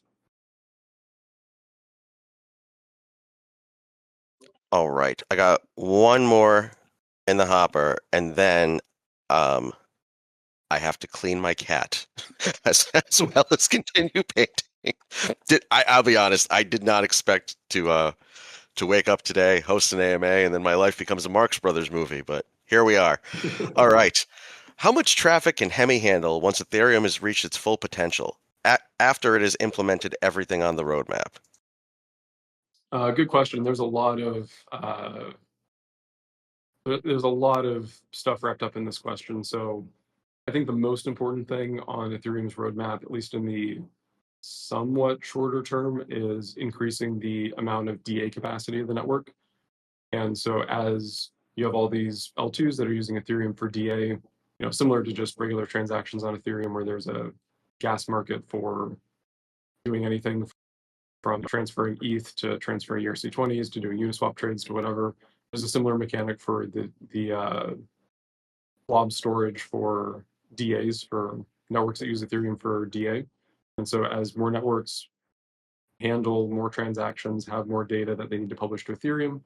All right. I got one more in the hopper, and then I have to clean my cat as well as continue painting. I'll be honest, I did not expect to wake up today, host an AMA, and then my life becomes a Marx Brothers movie, but here we are. All right. How much traffic can Hemi handle once Ethereum has reached its full potential after it has implemented everything on the roadmap? Good question. There's a lot of stuff wrapped up in this question. So I think the most important thing on Ethereum's roadmap, at least in the somewhat shorter term, is increasing the amount of DA capacity of the network. And so as you have all these L2s that are using Ethereum for DA, similar to just regular transactions on Ethereum, where there's a gas market for doing anything from transferring ETH to transferring ERC20s to doing Uniswap trades to whatever. There's a similar mechanic for the blob storage for DAs, for networks that use Ethereum for DA. And so as more networks handle more transactions, have more data that they need to publish to Ethereum,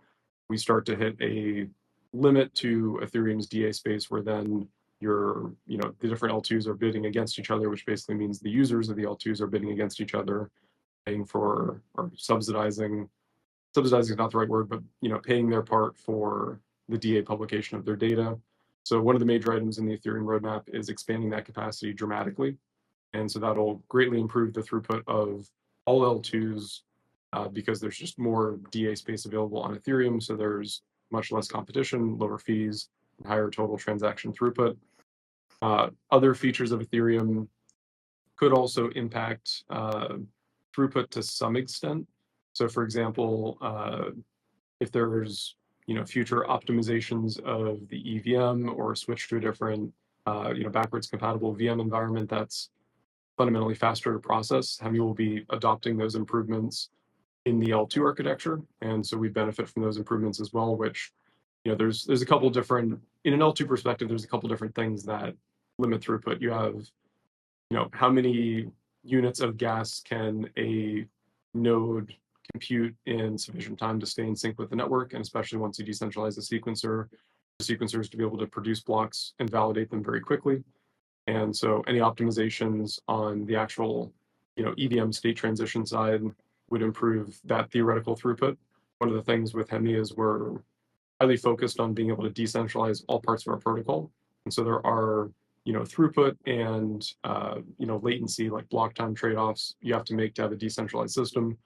we start to hit a limit to Ethereum's DA space, where then the different L2s are bidding against each other, which basically means the users of the L2s are bidding against each other, paying for, or subsidizing is not the right word, but paying their part for the DA publication of their data. So one of the major items in the Ethereum roadmap is expanding that capacity dramatically. And so that'll greatly improve the throughput of all L2s, because there's just more DA space available on Ethereum. So there's much less competition, lower fees, and higher total transaction throughput. Other features of Ethereum could also impact throughput to some extent. So for example, if there's future optimizations of the EVM, or switch to a different backwards compatible VM environment that's fundamentally faster to process, Hemi will be adopting those improvements in the L2 architecture, and so we benefit from those improvements as well. Which there's a couple different, in an L2 perspective, there's a couple different things that limit throughput. You have how many units of gas can a node compute in sufficient time to stay in sync with the network, and especially once you decentralize the sequencers to be able to produce blocks and validate them very quickly. And so any optimizations on the actual EVM state transition side would improve that theoretical throughput. One of the things with Hemi is we're highly focused on being able to decentralize all parts of our protocol. And so there are throughput and latency, like block time trade-offs you have to make to have a decentralized system.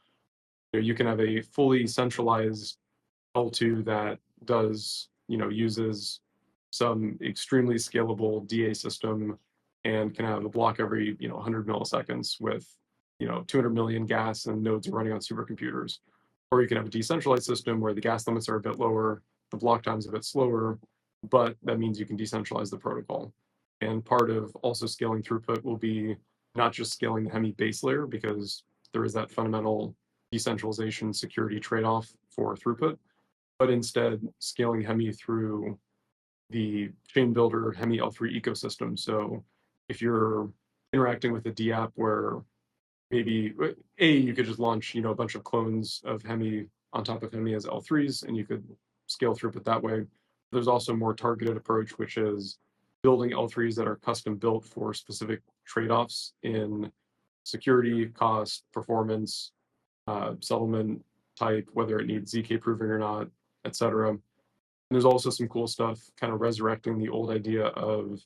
You can have a fully centralized L2 that uses some extremely scalable DA system and can have a block every 100 milliseconds with 200 million gas and nodes running on supercomputers. Or you can have a decentralized system where the gas limits are a bit lower, the block time's a bit slower, but that means you can decentralize the protocol. And part of also scaling throughput will be not just scaling the Hemi base layer, because there is that fundamental decentralization security trade-off for throughput, but instead scaling Hemi through the chain builder Hemi L3 ecosystem. So if you're interacting with a DApp where maybe you could just launch a bunch of clones of Hemi on top of Hemi as L3s, and you could scale throughput that way. There's also a more targeted approach, which is building L3s that are custom built for specific trade-offs in security, cost, performance, settlement type, whether it needs ZK proving or not, etc. There's also some cool stuff kind of resurrecting the old idea of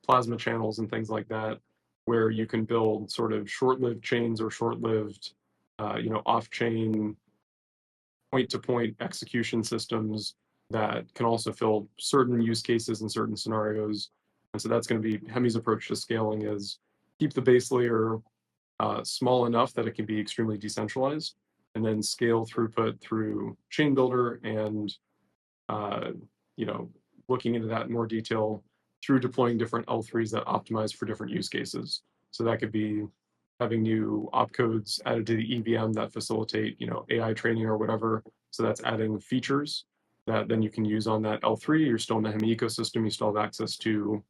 plasma channels and things like that, where you can build sort of short-lived chains or short-lived off-chain point-to-point execution systems that can also fill certain use cases in certain scenarios. And so that's going to be Hemi's approach to scaling, is keep the base layer small enough that it can be extremely decentralized, and then scale throughput through chain builder and looking into that in more detail through deploying different L3s that optimize for different use cases. So that could be having new opcodes added to the EVM that facilitate AI training or whatever. So that's adding features that then you can use on that L3. You're still in the Hemi ecosystem. You still have access to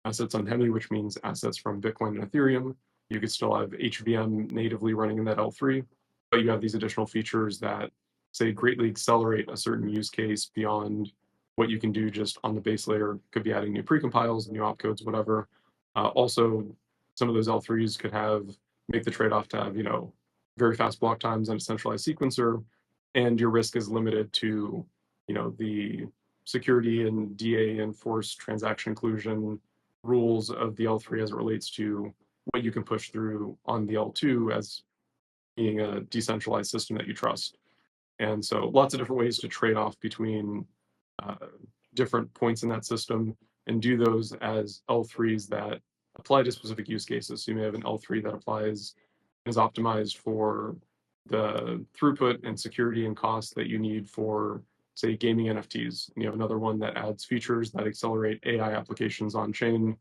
assets on Hemi, which means assets from Bitcoin and Ethereum. You could still have HVM natively running in that L3, but you have these additional features that, say, greatly accelerate a certain use case beyond what you can do just on the base layer. Could be adding new precompiles, new opcodes, whatever. Also, some of those L3s could make the trade-off to have very fast block times and a centralized sequencer, and your risk is limited to the security and DA and forced transaction inclusion rules of the L3 as it relates to what you can push through on the L2 as being a decentralized system that you trust. And so lots of different ways to trade off between different points in that system and do those as L3s that apply to specific use cases. So you may have an L3 that is optimized for the throughput and security and cost that you need for say, gaming NFTs, and you have another one that adds features that accelerate AI applications on chain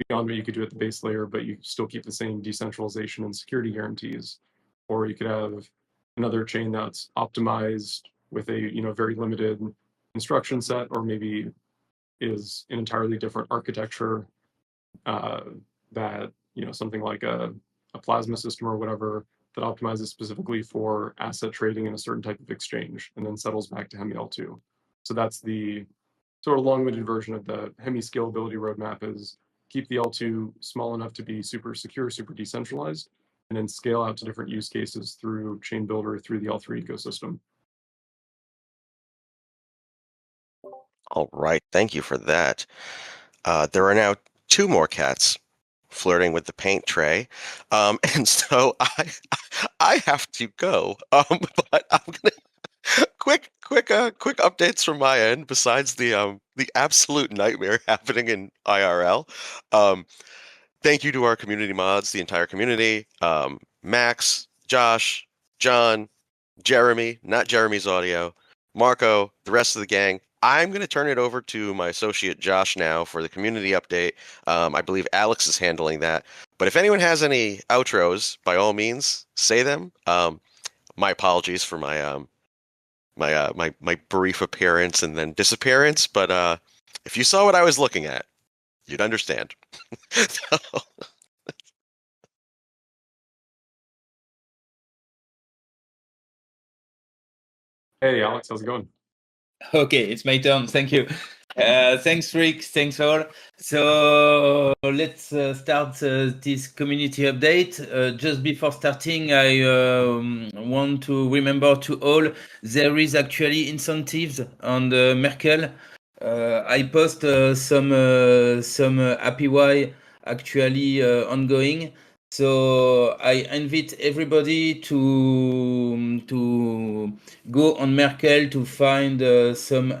beyond what you could do at the base layer, but you still keep the same decentralization and security guarantees. Or you could have another chain that's optimized with a very limited instruction set, or maybe is an entirely different architecture that something like a plasma system or whatever that optimizes specifically for asset trading in a certain type of exchange and then settles back to Hemi L2. So that's the sort of long-winded version of the Hemi scalability roadmap, is keep the L2 small enough to be super secure, super decentralized, and then scale out to different use cases through Chain Builder, through the L3 ecosystem. All right, thank you for that. There are now 2 more cats flirting with the paint tray, and so I have to go. But I'm gonna quick updates from my end. Besides the absolute nightmare happening in IRL, thank you to our community mods, the entire community, Max, Josh, John, Jeremy, not Jeremy's audio, Marco, the rest of the gang. I'm going to turn it over to my associate Josh now for the community update. I believe Alex is handling that. But if anyone has any outros, by all means, say them. My apologies for my brief appearance and then disappearance. But if you saw what I was looking at, you'd understand. So, Hey, Alex, how's it going? Okay, it's my turn. Thank you. Thanks, Rick. Thanks, all. So let's start this community update. Just before starting, I want to remember to all, there is actually incentives on the Merkle. I post some API actually ongoing. So I invite everybody to go on Merkle to find some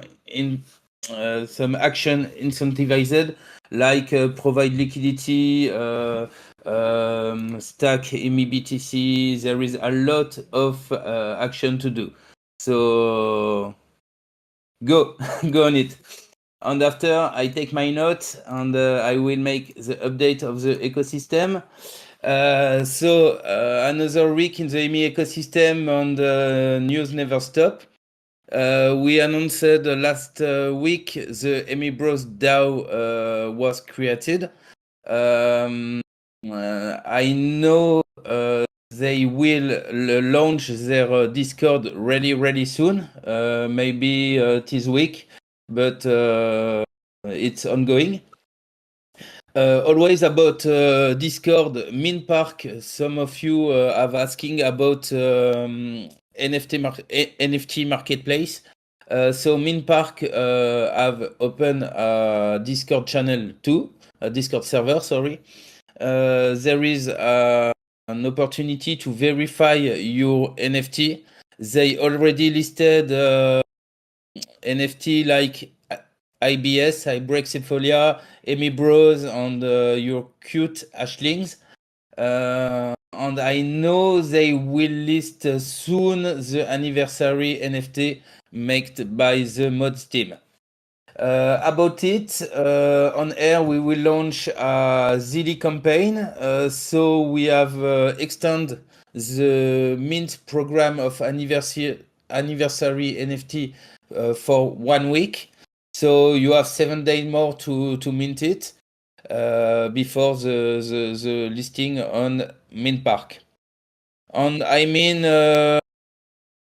action incentivized, like provide liquidity, stack MEBTC. There is a lot of action to do. So go on it. And after I take my notes and I will make the update of the ecosystem. So another week in the Hemi ecosystem, and news never stop. We announced last week the Hemi Bros DAO was created. I know they will launch their Discord really soon, maybe this week, but it's ongoing. Always about Discord, MinPark. Some of you have asking about NFT marketplace. So MinPark have opened a Discord channel too, a Discord server. Sorry, there is an opportunity to verify your NFT. They already listed NFT like IBS, Hybrexepholia, Hemi Bros, and your cute Ashlings. And I know they will list soon the anniversary NFT made by the mods team. About it, on air we will launch a Zilli campaign. So we have extended the mint program of anniversary NFT for 1 week. So you have 7 days more to mint it before the listing on MintPark. And I mean,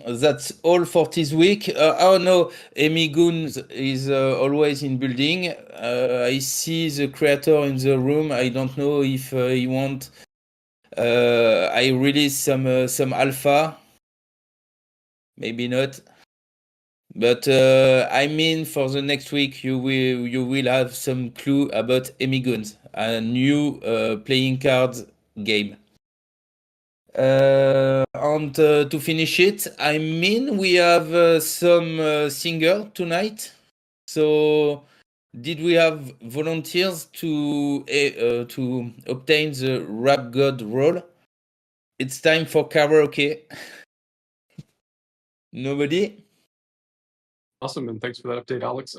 that's all for this week. Oh no, Amy Goons is always in building. I see the creator in the room. I don't know if he want. I release some alpha. Maybe not. But I mean, for the next week, you will have some clue about Amy Goons, a new playing cards game. And to finish it, I mean, we have some singer tonight. So, did we have volunteers to obtain the rap god role? It's time for karaoke. Nobody? Awesome, and thanks for that update, Alex.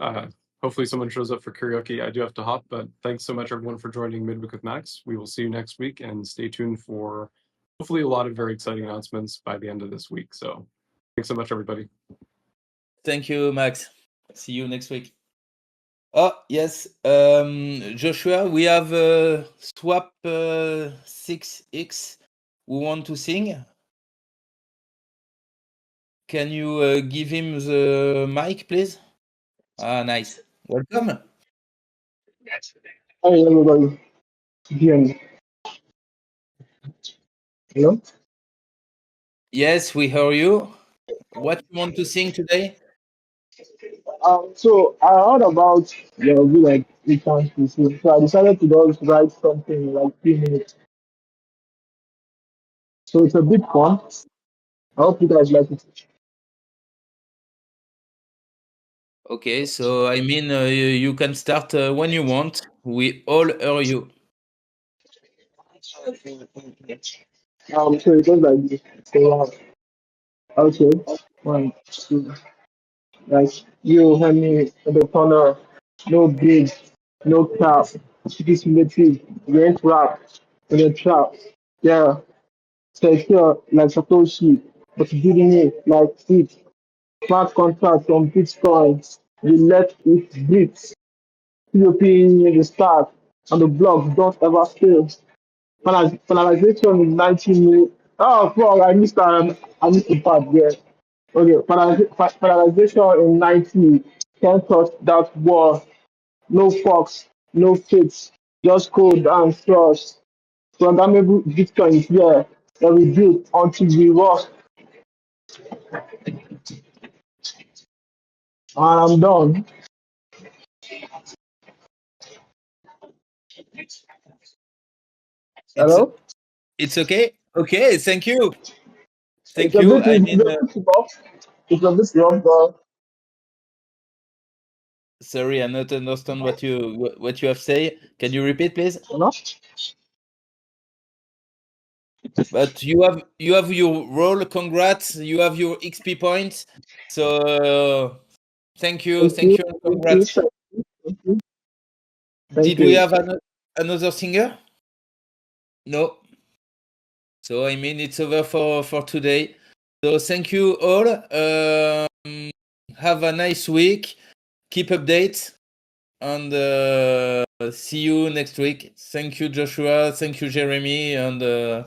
Hopefully someone shows up for karaoke. I do have to hop, but thanks so much everyone for joining Midweek with Max. We will see you next week, and stay tuned for hopefully a lot of very exciting announcements by the end of this week. So thanks so much, everybody. Thank you, Max. See you next week. Oh, yes. Joshua, we have Swap 6X who want to sing. Can you give him the mic, please? Ah, nice. Welcome. Hi everybody. Hear me? Hello? Yes, we hear you. What you want to sing today? So I heard about your view like we can't receive. So I decided to just write something in like 3 minutes. So it's a bit fun. I hope you guys like it. Okay, so I mean, you can start when you want. We all hear you. So it goes like this. So, okay. 1, 2. Like you hear me in the corner. No big, no cap. This relative. We ain't rap. In the trap. Yeah. Secure like Satoshi, but building it like it. Smart contract on Bitcoin. We let it breathe. POP in the start and the block don't ever fail. Finalization in 90 minutes. Oh, fuck, I missed the part there. Okay, finalization in 90. Can't touch that wall. No fox, no fix, just code and trust. Programmable Bitcoin is here. And we build until we rust. And I'm done. It's Hello? it's okay. Okay, thank you. It's Thank a you. bit, I it's mean, a bit rough. It's a bit rough, but sorry, I not understand what you have say. Can you repeat, please? you know. But you have your role. Congrats. You have your XP points. So thank you, Thank you. and Thank you. congrats. Thank you. Thank Did we you. have another singer? No. So I mean, it's over for today. So thank you all. Have a nice week. Keep updates, and see you next week. Thank you, Joshua. Thank you, Jeremy, and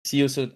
see you soon.